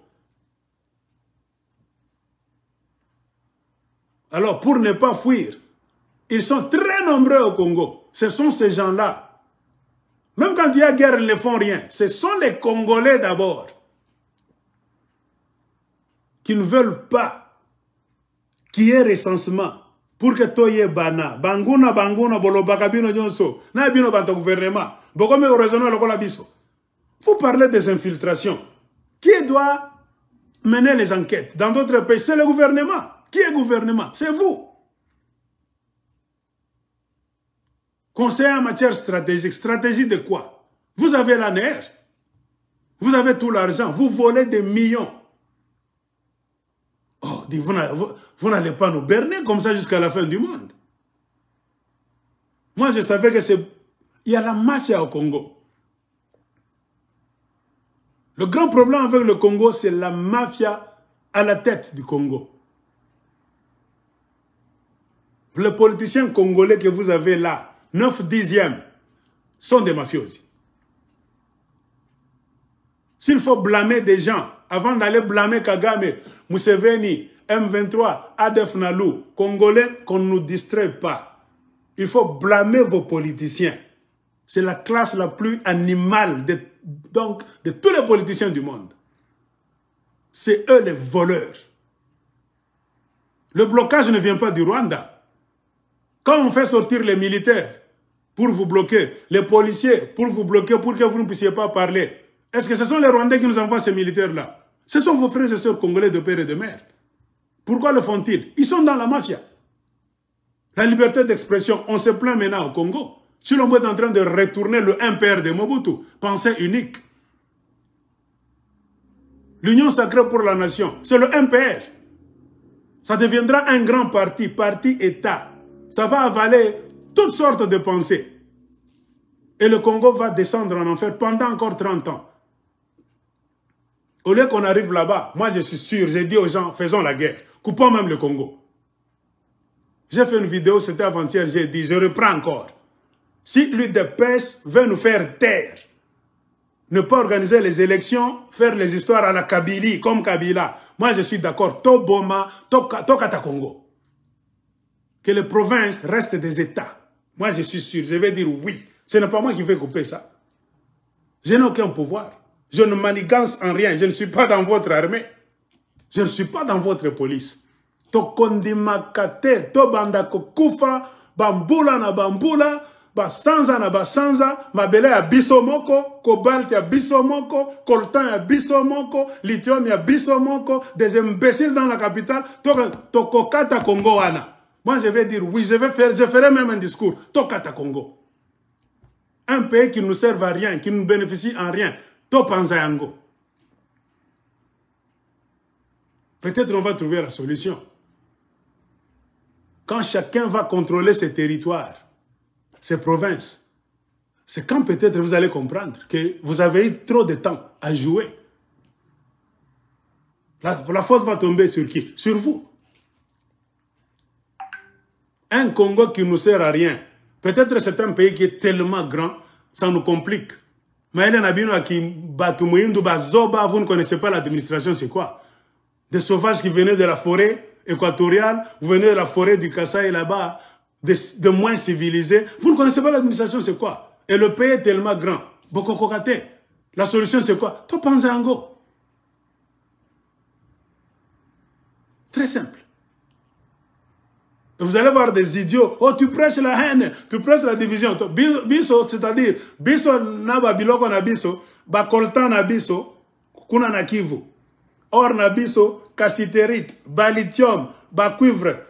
Alors, pour ne pas fuir, ils sont très nombreux au Congo. Ce sont ces gens-là. Même quand il y a guerre, ils ne font rien. Ce sont les Congolais d'abord qui ne veulent pas qu'il y ait recensement pour que toye bana banguna bolo bakabino nyonso na bino banto gouvernement bokome raisonner lokola biso. Vous parlez des infiltrations. Qui doit mener les enquêtes dans d'autres pays? C'est le gouvernement. Qui est gouvernement? C'est vous. Conseil en matière stratégique. Stratégie de quoi? Vous avez la nerf. Vous avez tout l'argent. Vous volez des millions. Oh, vous n'allez pas nous berner comme ça jusqu'à la fin du monde. Moi, je savais que c'est... Il y a la mafia au Congo. Le grand problème avec le Congo, c'est la mafia à la tête du Congo. Les politiciens congolais que vous avez là, 9/10e, sont des mafiosi. S'il faut blâmer des gens, avant d'aller blâmer Kagame, Museveni, M23, Adef Nalou, Congolais, qu'on ne nous distrait pas. Il faut blâmer vos politiciens. C'est la classe la plus animale de tous les politiciens du monde. C'est eux les voleurs. Le blocage ne vient pas du Rwanda. Quand on fait sortir les militaires pour vous bloquer, les policiers pour vous bloquer, pour que vous ne puissiez pas parler, est-ce que ce sont les Rwandais qui nous envoient ces militaires-là? Ce sont vos frères et sœurs congolais de père et de mère. Pourquoi le font-ils? Ils sont dans la mafia. La liberté d'expression, on se plaint maintenant au Congo. Si l'on est en train de retourner le MPR de Mobutu, pensée unique. L'Union sacrée pour la nation, c'est le MPR. Ça deviendra un grand parti, parti-État. Ça va avaler toutes sortes de pensées. Et le Congo va descendre en enfer pendant encore 30 ans. Au lieu qu'on arrive là-bas, moi je suis sûr, j'ai dit aux gens, faisons la guerre. Coupons même le Congo. J'ai fait une vidéo, c'était avant-hier, j'ai dit, je reprends encore. Si l'UDPS veut nous faire taire, ne pas organiser les élections, faire les histoires à la Kabylie, comme Kabila, moi je suis d'accord, Toboma, Tokata Congo. Que les provinces restent des États. Moi je suis sûr, je vais dire oui. Ce n'est pas moi qui vais couper ça. Je n'ai aucun pouvoir. Je ne manigance en rien. Je ne suis pas dans votre armée. Je ne suis pas dans votre police. Tokondimakate, tobandako kufa, bambula na bambula, basanza na basanza, mabele ya bisomoko, cobalt ya bisomoko, coltan ya bisomoko, lithium ya bisomoko, des imbéciles dans la capitale, tokokata Congo wana. Moi je vais dire oui, je ferai même un discours, tokata Congo. Un pays qui ne nous sert à rien, qui ne nous bénéficie en rien, topanzayango. Peut-être on va trouver la solution. Quand chacun va contrôler ses territoires, ses provinces, c'est quand peut-être vous allez comprendre que vous avez eu trop de temps à jouer. La faute va tomber sur qui? Sur vous. Un Congo qui ne nous sert à rien. Peut-être c'est un pays qui est tellement grand, ça nous complique. Mais vous ne connaissez pas l'administration, c'est quoi? Des sauvages qui venaient de la forêt équatoriale, vous venez de la forêt du Kasaï là-bas, de moins civilisés. Vous ne connaissez pas l'administration, c'est quoi? Et le pays est tellement grand. Bokokokate. La solution, c'est quoi? Topanzango. Très simple. Et vous allez voir des idiots. Oh, tu prêches la haine, tu prêches la division. Biso, c'est-à-dire, biso na babiloko na biso, bakoltan na biso, kuna na Kivu. Or na biso, cassiterite, lithium, cuivre,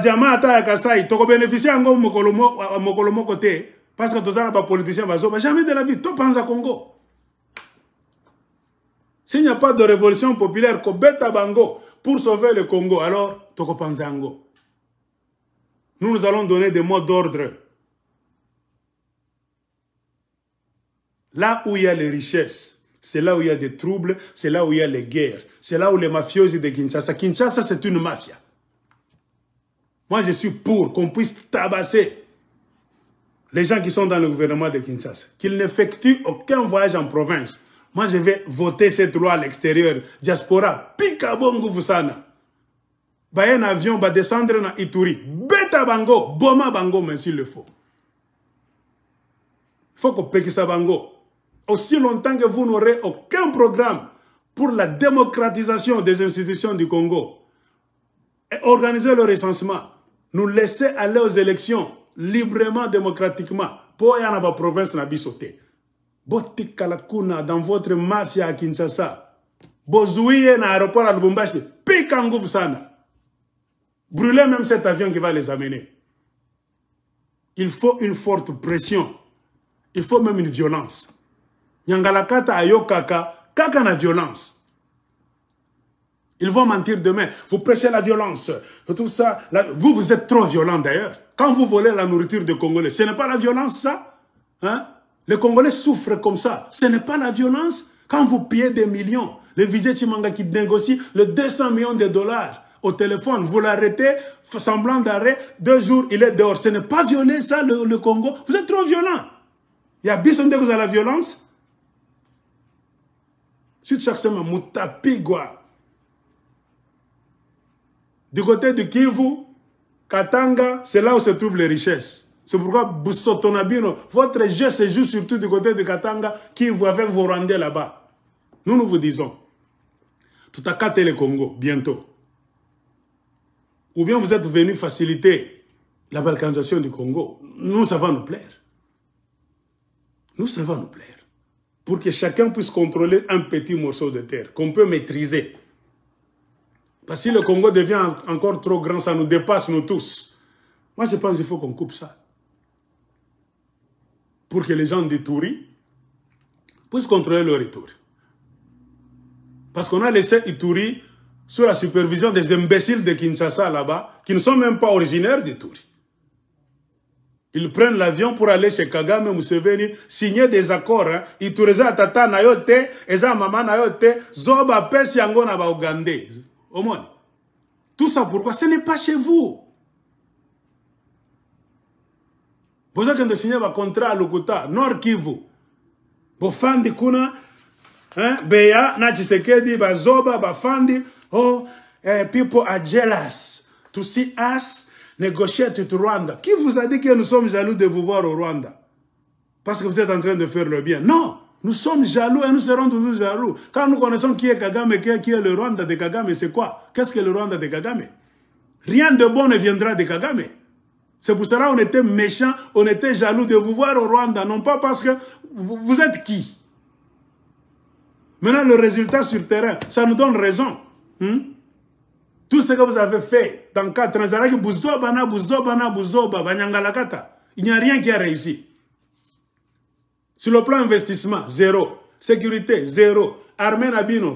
diamant ata ya Kasai, toko bénéficier ngo mokolomo côté parce que tous les politiciens bazo, jamais de la vie, to panza Congo. S'il n'y a pas de révolution populaire ko beta bango pour sauver le Congo, alors toko panza ngo. Nous allons donner des mots d'ordre. Là où il y a les richesses, c'est là où il y a des troubles, c'est là où il y a les guerres. C'est là où les mafiosi de Kinshasa. Kinshasa, c'est une mafia. Moi, je suis pour qu'on puisse tabasser les gens qui sont dans le gouvernement de Kinshasa. Qu'ils n'effectuent aucun voyage en province. Moi, je vais voter cette loi à l'extérieur. Diaspora, pikabongo fusana. Bah, un avion va descendre dans Ituri. Beta bango, boma bango, mais s'il le faut. Il faut qu'on paye ça bango. Aussi longtemps que vous n'aurez aucun programme pour la démocratisation des institutions du Congo et organiser le recensement, nous laisser aller aux élections librement, démocratiquement. Pour y avoir province na bisoté. Boti kalakuna dans votre mafia à Kinshasa. Bozouye na aéroport à Lubumbashi. Pikangouf sana. Brûler même cet avion qui va les amener. Il faut une forte pression. Il faut même une violence. Nyangalakata ayo kaka. Kaka na violence. Ils vont mentir demain. Vous prêchez la violence. Tout ça. Vous êtes trop violent d'ailleurs. Quand vous volez la nourriture des Congolais, ce n'est pas la violence ça? Hein? Les Congolais souffrent comme ça. Ce n'est pas la violence? Quand vous pillez des millions, le Vijay Chimanga qui négocie les 200 millions de dollars au téléphone, vous l'arrêtez, semblant d'arrêt, 2 jours, il est dehors. Ce n'est pas violer ça le Congo? Vous êtes trop violent. Il y a bison de vous à la violence? Suite chaque semaine, Moutapigwa. Du côté de Kivu, Katanga, c'est là où se trouvent les richesses. C'est pourquoi Boussotonabino, votre jeu se joue surtout du côté de Katanga, Kivu avec vos Rwandais là-bas. Nous vous disons, tout à capté le Congo, bientôt. Ou bien vous êtes venus faciliter la balkanisation du Congo. Nous, ça va nous plaire. Nous, ça va nous plaire. Pour que chacun puisse contrôler un petit morceau de terre, qu'on peut maîtriser. Parce que si le Congo devient encore trop grand, ça nous dépasse, nous tous. Moi, je pense qu'il faut qu'on coupe ça. Pour que les gens d'Ituri puissent contrôler leur Ituri. Parce qu'on a laissé Ituri sous la supervision des imbéciles de Kinshasa là-bas, qui ne sont même pas originaires d'Ituri. Ils prennent l'avion pour aller chez Kagame, Museveni, signer des accords. Itureza tata na yote, eza mama na yote, zoba pesi yango na ba Ougandais. Au monde. Tout ça pourquoi? Ce n'est pas chez vous. Vous avez de signer un contrat à Lokuta, Nord Kivu. Pour Fandi Kuna, Beya, Nachisekedi, Bazoba, Bafandi. Oh, people are jealous to see us negotiate with Rwanda. Qui vous a dit que nous sommes jaloux de vous voir au Rwanda? Parce que vous êtes en train de faire le bien. Non. Nous sommes jaloux et nous serons toujours jaloux. Quand nous connaissons qui est Kagame, qui est le Rwanda de Kagame, c'est quoi? Qu'est-ce que le Rwanda de Kagame? Rien de bon ne viendra de Kagame. C'est pour cela qu'on était méchants, on était jaloux de vous voir au Rwanda, non pas parce que vous êtes qui? Maintenant, le résultat sur terrain, ça nous donne raison. Tout ce que vous avez fait dans 4 ans, il n'y a rien qui a réussi. Sur le plan investissement, 0. Sécurité, 0. Armée Nabino,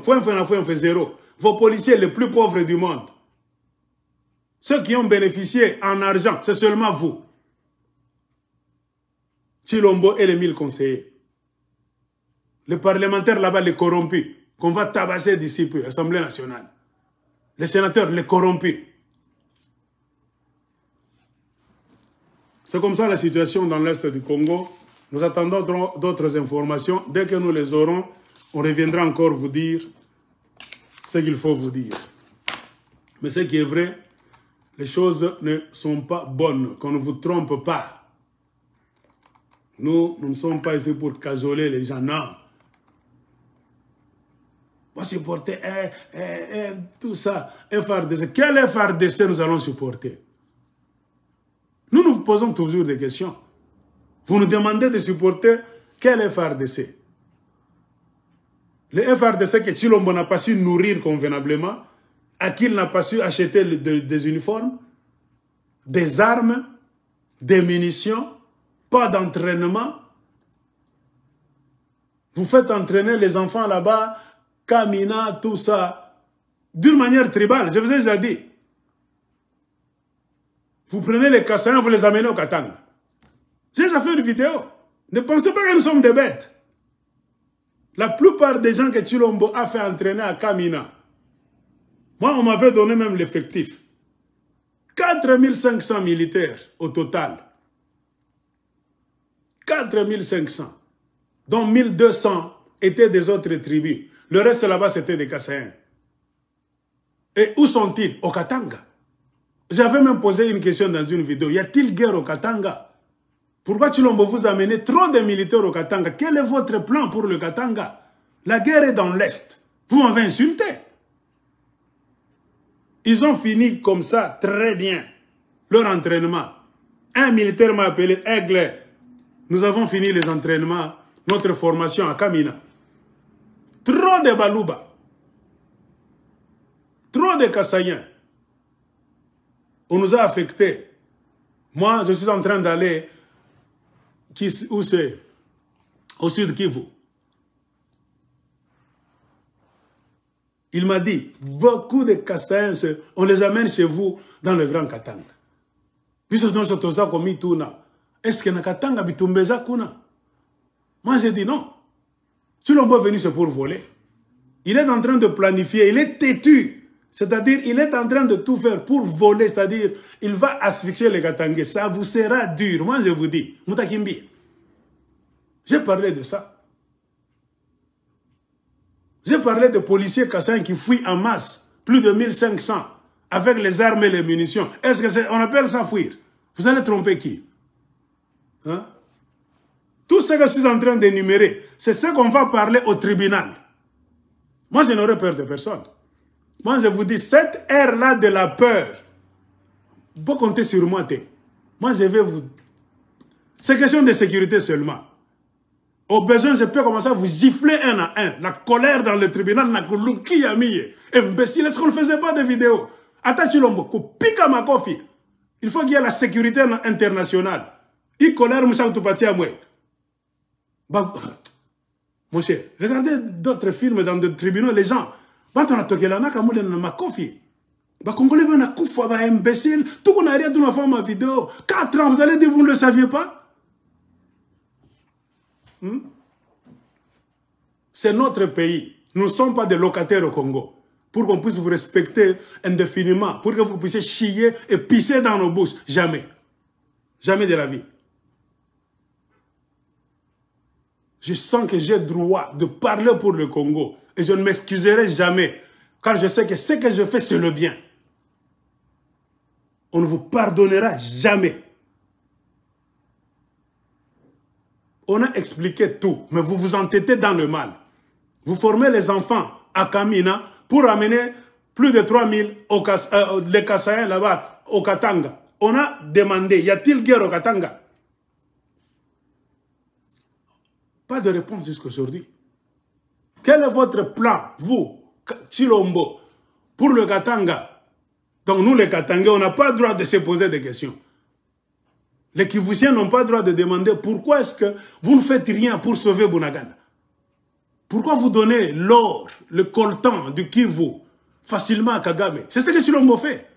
zéro. Vos policiers les plus pauvres du monde. Ceux qui ont bénéficié en argent, c'est seulement vous. Chilombo et les 1000 conseillers. Les parlementaires là-bas, les corrompus, qu'on va tabasser d'ici peu, Assemblée nationale. Les sénateurs, les corrompus. C'est comme ça la situation dans l'Est du Congo. Nous attendons d'autres informations. Dès que nous les aurons, on reviendra encore vous dire ce qu'il faut vous dire. Mais ce qui est vrai, les choses ne sont pas bonnes, qu'on ne vous trompe pas. Nous ne sommes pas ici pour cajoler les gens, non. On va supporter tout ça, FRDC. Quel FRDC nous allons supporter? Nous nous posons toujours des questions. Vous nous demandez de supporter quel FRDC? Le FRDC que Tshilombo n'a pas su nourrir convenablement, à qui il n'a pas su acheter des uniformes, des armes, des munitions, pas d'entraînement. Vous faites entraîner les enfants là-bas, Kamina, tout ça, d'une manière tribale, je vous ai déjà dit. Vous prenez les Kassaïens, vous les amenez au Katanga. J'ai déjà fait une vidéo. Ne pensez pas que nous sommes des bêtes. La plupart des gens que Tshilombo a fait entraîner à Kamina, moi, on m'avait donné même l'effectif. 4500 militaires au total. 4500. Dont 1200 étaient des autres tribus. Le reste là-bas, c'était des Kassaïens. Et où sont-ils? Au Katanga. J'avais même posé une question dans une vidéo. Y a-t-il guerre au Katanga? Pourquoi Tshilombo vous amenez trop de militaires au Katanga? Quel est votre plan pour le Katanga? La guerre est dans l'Est. Vous m'avez insulté. Ils ont fini comme ça, très bien. leur entraînement. Un militaire m'a appelé, Aigle, nous avons fini les entraînements, notre formation à Kamina. Trop de Balouba. Trop de Kassaïens. On nous a affectés. Moi, je suis en train d'aller, où c'est? Au sud Kivu. Il m'a dit, beaucoup de Kassaïens, on les amène chez vous dans le Grand Katanga. Est-ce que Katanga bitumbeza kuna? Moi, j'ai dit non. Si l'on peut venir, c'est pour voler. Il est en train de planifier, il est têtu. C'est-à-dire, il est en train de tout faire pour voler. C'est-à-dire, il va asphyxier les Katangais. Ça vous sera dur. Moi, je vous dis. Moutakimbi. J'ai parlé de ça. J'ai parlé de policiers Kassaïens qui fuient en masse. Plus de 1500. Avec les armes et les munitions. Est-ce que c'est... On appelle ça fuir. Vous allez tromper qui? Hein? Tout ce que je suis en train d'énumérer, c'est ce qu'on va parler au tribunal. Moi, je n'aurais peur de personne. Moi, je vous dis, cette ère-là de la peur, vous comptez sur moi. Moi, je vais vous... C'est question de sécurité seulement. Au besoin, je peux commencer à vous gifler un à un. La colère dans le tribunal, qui a mis. Imbécile, est-ce qu'on ne faisait pas de vidéos? Il faut qu'il y ait la sécurité internationale. Il colère, mon cher, regardez d'autres films dans des tribunaux, les gens, quand on a toqué la nakamule na makofi, Congolais ben a koufa ba imbécile, tout qu'on a rien de ma femme ma vidéo. 4 ans, vous allez dire vous ne le saviez pas? C'est notre pays. Nous ne sommes pas des locataires au Congo. Pour qu'on puisse vous respecter indéfiniment, pour que vous puissiez chier et pisser dans nos bouches. Jamais. Jamais de la vie. Je sens que j'ai droit de parler pour le Congo. Et je ne m'excuserai jamais. Car je sais que ce que je fais, c'est le bien. On ne vous pardonnera jamais. On a expliqué tout, mais vous vous entêtez dans le mal. Vous formez les enfants à Kamina pour amener plus de 3000 les Kassaïens là-bas au Katanga. On a demandé, y a-t-il guerre au Katanga? Pas de réponse jusqu'aujourd'hui. Quel est votre plan, vous, Chilombo, pour le Katanga? Donc nous, les Katangais, on n'a pas le droit de se poser des questions. Les Kivusiens n'ont pas le droit de demander pourquoi est-ce que vous ne faites rien pour sauver Bunagana. Pourquoi vous donnez l'or, le coltan du Kivu facilement à Kagame? C'est ce que Chilombo fait.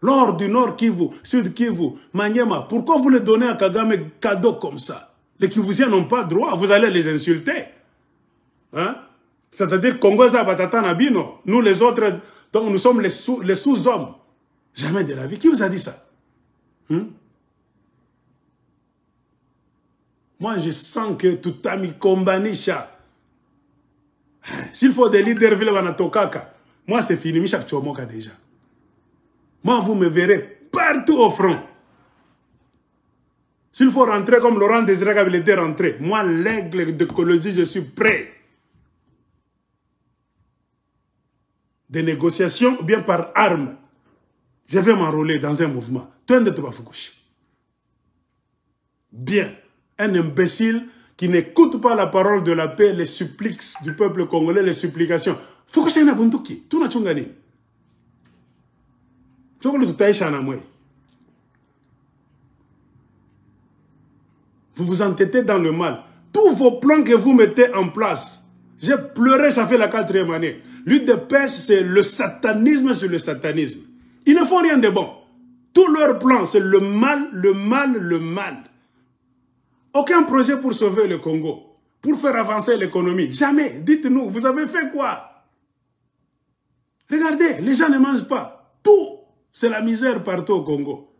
L'or du Nord Kivu, Sud Kivu, Maniema, pourquoi vous le donnez à Kagame cadeau comme ça? Les Kivusiens n'ont pas le droit, vous allez les insulter. Hein? C'est-à-dire Kongoza Batata Nabino, nous les autres, donc nous sommes les sous-hommes. Jamais de la vie. Qui vous a dit ça? Moi, je sens que tout a mis Kombanisha. S'il faut des leaders, moi, c'est fini. Michak Chomoka déjà. Moi, vous me verrez partout au front. S'il faut rentrer comme Laurent Désiré Kabila était rentré, moi, l'aigle d'écologie, je suis prêt. Des négociations, ou bien par armes, je vais m'enrôler dans un mouvement. Bien. Un imbécile qui n'écoute pas la parole de la paix, les suppliques du peuple congolais, les supplications. Faut que c'est un bunduki. Tout n'a chungani. Vous vous entêtez dans le mal. Tous vos plans que vous mettez en place. J'ai pleuré, ça fait la 4e année. Lutte de paix, c'est le satanisme sur le satanisme. Ils ne font rien de bon. Tous leurs plans, c'est le mal, le mal, le mal. Aucun projet pour sauver le Congo, pour faire avancer l'économie. Jamais. Dites-nous, vous avez fait quoi? Regardez, les gens ne mangent pas. Tout, c'est la misère partout au Congo.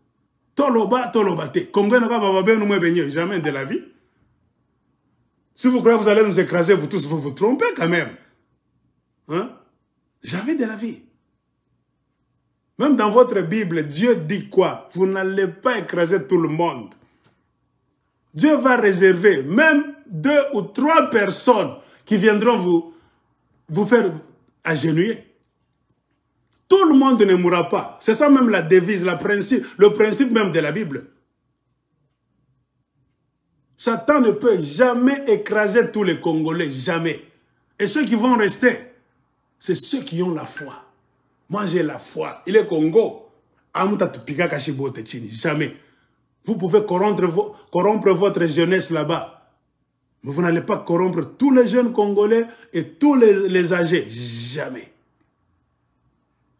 Toloba, tolobate. Congo n'a pas baigner jamais de la vie. Si vous croyez que vous allez nous écraser, vous tous, vous vous trompez quand même. Hein? Jamais de la vie. Même dans votre Bible, Dieu dit quoi? Vous n'allez pas écraser tout le monde. Dieu va réserver même 2 ou 3 personnes qui viendront vous faire agenouiller. Tout Tout le monde ne mourra pas. C'est ça même la devise, le principe même de la Bible. Satan ne peut jamais écraser tous les Congolais, jamais. Et ceux qui vont rester, c'est ceux qui ont la foi. Moi, j'ai la foi. Il est Congo. Jamais. Vous pouvez corrompre votre jeunesse là-bas. Mais vous n'allez pas corrompre tous les jeunes Congolais et tous les âgés. Jamais.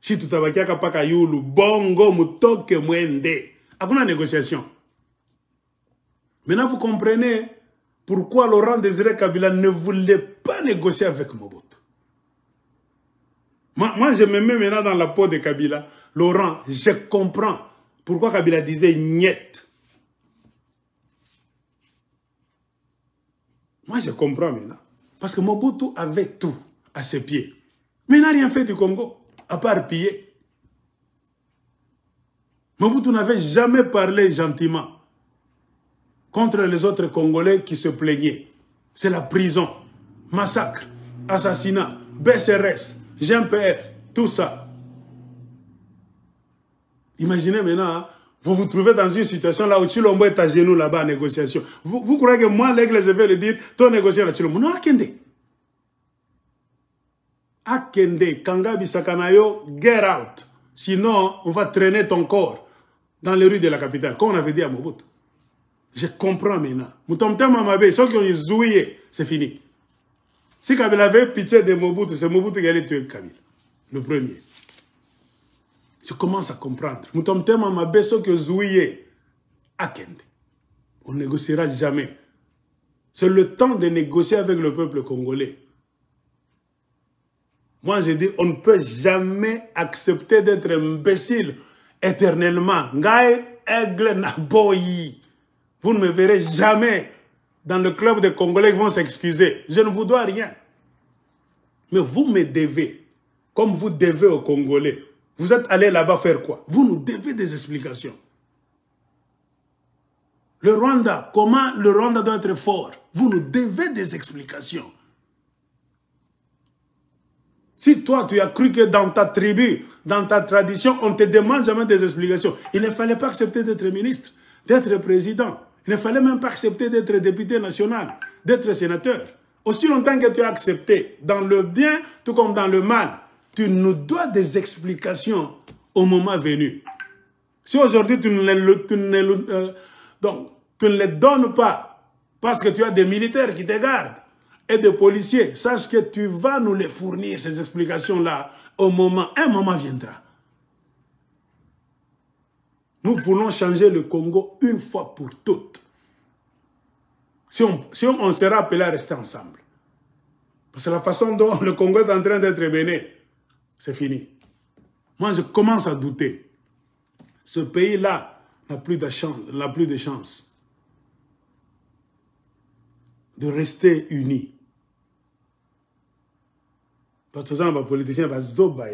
Si tout abakiaka paka yulu, bongo, mutoke, mwende. Akuna négociation. Maintenant, vous comprenez pourquoi Laurent Désiré Kabila ne voulait pas négocier avec Mobutu. Moi, je me mets maintenant dans la peau de Kabila. Laurent, je comprends pourquoi Kabila disait niet. Moi, je comprends maintenant. Parce que Mobutu avait tout à ses pieds. Mais il n'a rien fait du Congo, à part piller. Mobutu n'avait jamais parlé gentiment contre les autres Congolais qui se plaignaient. C'est la prison, massacre, assassinat, BCRS, GMPR, tout ça. Imaginez maintenant, hein, vous vous trouvez dans une situation là où Chilombo est à genoux là-bas en négociation. Vous croyez que moi, l'aigle, je vais le dire, ton négociation là, Chilombo. Non, Akende. Akende, Kangabi Sakanayo, get out. Sinon, on va traîner ton corps dans les rues de la capitale, comme on avait dit à Mobutu. Je comprends maintenant. Moutomtema Mabe, ceux qui ont zouillé, c'est fini. Si Kabila avait pitié de Mobutu, c'est Mobutu qui allait tuer Kabila. Le premier. Je commence à comprendre. Moutomtema Mabe, ceux qui ont zouillé, Akende. On ne négociera jamais. C'est le temps de négocier avec le peuple congolais. Moi, je dis, on ne peut jamais accepter d'être imbécile éternellement. Ngai aigle naboyi. Vous ne me verrez jamais dans le club des Congolais qui vont s'excuser. Je ne vous dois rien. Mais vous me devez, comme vous devez aux Congolais. Vous êtes allés là-bas faire quoi? Vous nous devez des explications. Le Rwanda, comment le Rwanda doit être fort? Vous nous devez des explications. Si toi, tu as cru que dans ta tribu, dans ta tradition, on ne te demande jamais des explications, il ne fallait pas accepter d'être ministre, d'être président. Il ne fallait même pas accepter d'être député national, d'être sénateur. Aussi longtemps que tu as accepté, dans le bien, tout comme dans le mal, tu nous dois des explications au moment venu. Si aujourd'hui tu ne les donnes pas, parce que tu as des militaires qui te gardent, et des policiers, sache que tu vas nous les fournir, ces explications-là, au moment, un moment viendra. Nous voulons changer le Congo une fois pour toutes. Si on sera appelé à rester ensemble. Parce que la façon dont le Congo est en train d'être mené, c'est fini. Moi, je commence à douter. Ce pays-là n'a plus de chance de rester unis. Parce que ça, les politiciens vont se battre.